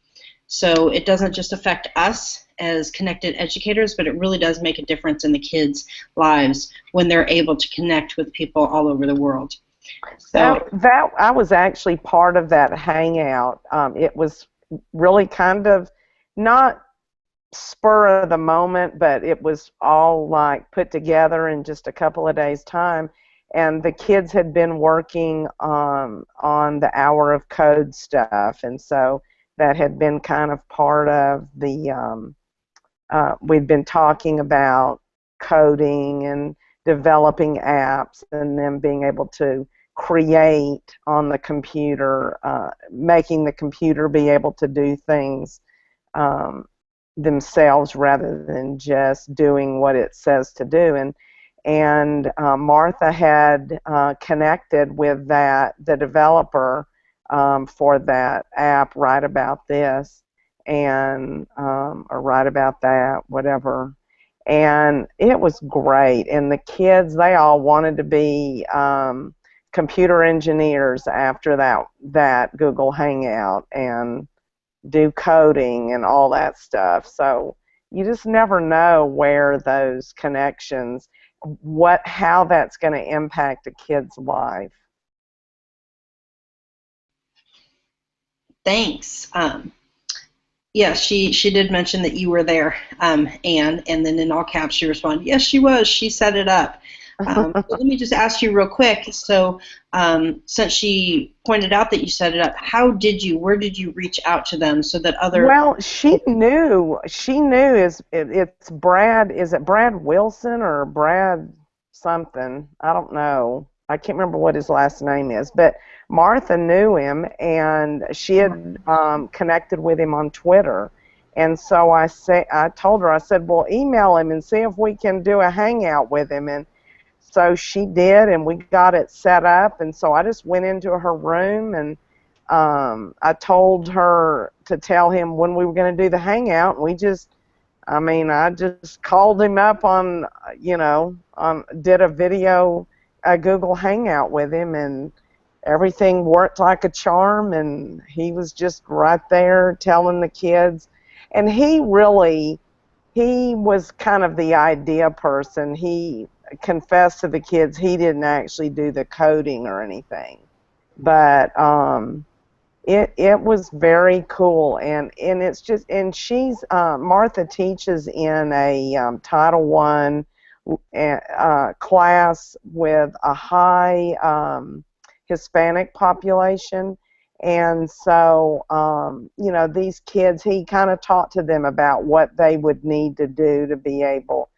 So it doesn't just affect us as connected educators, but it really does make a difference in the kids' lives when they're able to connect with people all over the world. So that I was actually part of that hangout. It was really kind of not spur of the moment, but it was all like put together in just a couple of days' time. And the kids had been working on the hour of code stuff, and so that had been kind of part of the. We'd been talking about coding and developing apps, and then being able to create on the computer, making the computer be able to do things themselves rather than just doing what it says to do. And Martha had connected with the developer for that app, Right About This, and or Right About That, whatever. And it was great. And the kids, they all wanted to be computer engineers after that Google Hangout, and do coding and all that stuff. So you just never know where those connections, how that's going to impact a kid's life. thanks. Yeah, she did mention that you were there, Anne, and then in all caps she responded, yes, she was. She set it up. So let me just ask you real quick. So since she pointed out that you set it up, where did you reach out to them so that other... Well, she knew it's Brad, is it Brad Wilson or Brad something? I don't know. I can't remember what his last name is, but Martha knew him, and she had connected with him on Twitter. And so I told her, I said, well, email him and see if we can do a hangout with him. And so she did, and we got it set up. And so I just went into her room, and I told her to tell him when we were going to do the hangout. And I just called him up on, did a Google Hangout with him, and everything worked like a charm, and he was just right there telling the kids. And he was kind of the idea person. He confessed to the kids he didn't actually do the coding or anything, but it was very cool. And it's just, and she's Martha teaches in a Title I class with a high Hispanic population. And so, these kids, he kind of talked to them about what they would need to do to be able,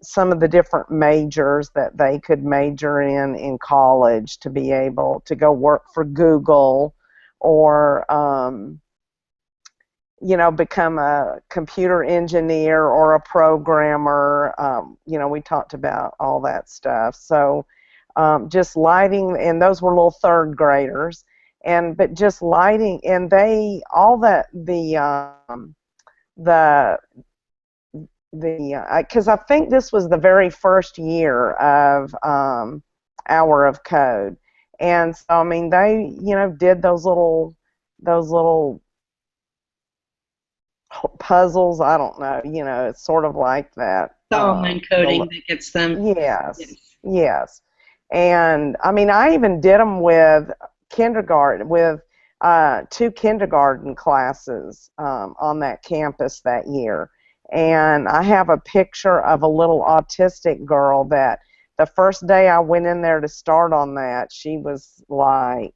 some of the different majors that they could major in college to be able to go work for Google, or, become a computer engineer or a programmer. We talked about all that stuff. So just lighting, and those were little third graders, but just lighting, and because I think this was the very first year of Hour of Code, and so they did those little puzzles. I don't know, it's sort of like that. The online coding that gets them. Yes. And I even did them with kindergarten, with 2 kindergarten classes on that campus that year. And I have a picture of a little autistic girl that the first day I went in there to start on that, she was like,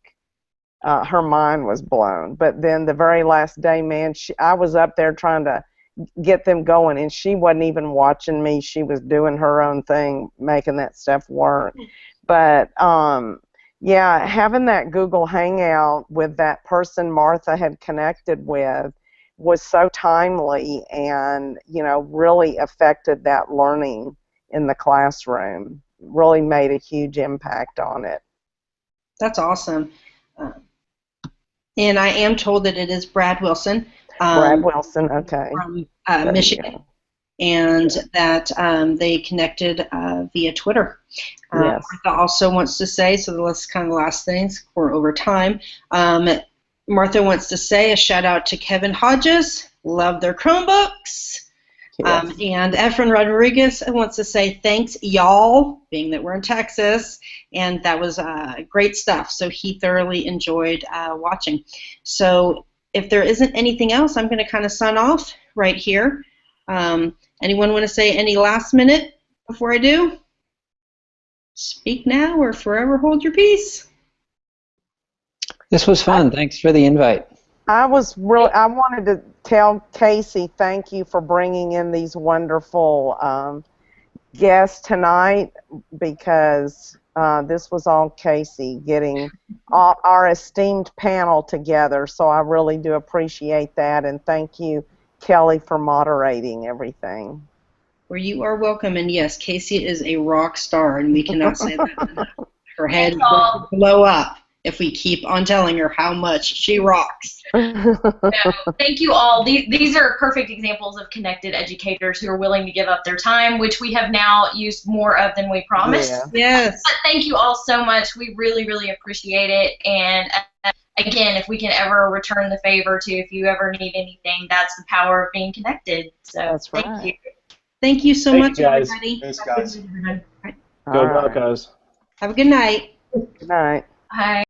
her mind was blown. But then the very last day, man, I was up there trying to get them going, and she wasn't even watching me. She was doing her own thing, making that stuff work. But yeah, having that Google Hangout with that person Martha had connected with was so timely, and really affected that learning in the classroom. Really made a huge impact on it. That's awesome. And I am told that it is Brad Wilson. Brad Wilson, okay. From Michigan. and that they connected via Twitter. Yes. Martha also wants to say, so that's kind of the last things, we're over time. Martha wants to say a shout out to Kevin Hodges, love their Chromebooks. Yes. And Efren Rodriguez wants to say thanks, y'all, being that we're in Texas, and that was great stuff. So he thoroughly enjoyed watching. So if there isn't anything else, I'm going to kind of sign off right here. Anyone want to say any last minute before I do? Speak now or forever hold your peace. This was fun. Thanks for the invite. I wanted to tell Casey thank you for bringing in these wonderful guests tonight, because this was all Casey getting our esteemed panel together. So I really do appreciate that, and thank you, Kelly, for moderating everything. Well, you are welcome, and yes, Casey is a rock star, and we cannot say that enough. Her head will blow up if we keep on telling her how much she rocks. No, thank you all. These are perfect examples of connected educators who are willing to give up their time, which we have now used more of than we promised. Yeah. Yes. But thank you all so much. We really, really appreciate it. And again, if we can ever return the favor to, if you ever need anything, that's the power of being connected. So That's right. thank you. Thank you so Thank much, you, guys. everybody. Thanks, guys. Go All right. Broncos. Have a good night. Good night. Bye.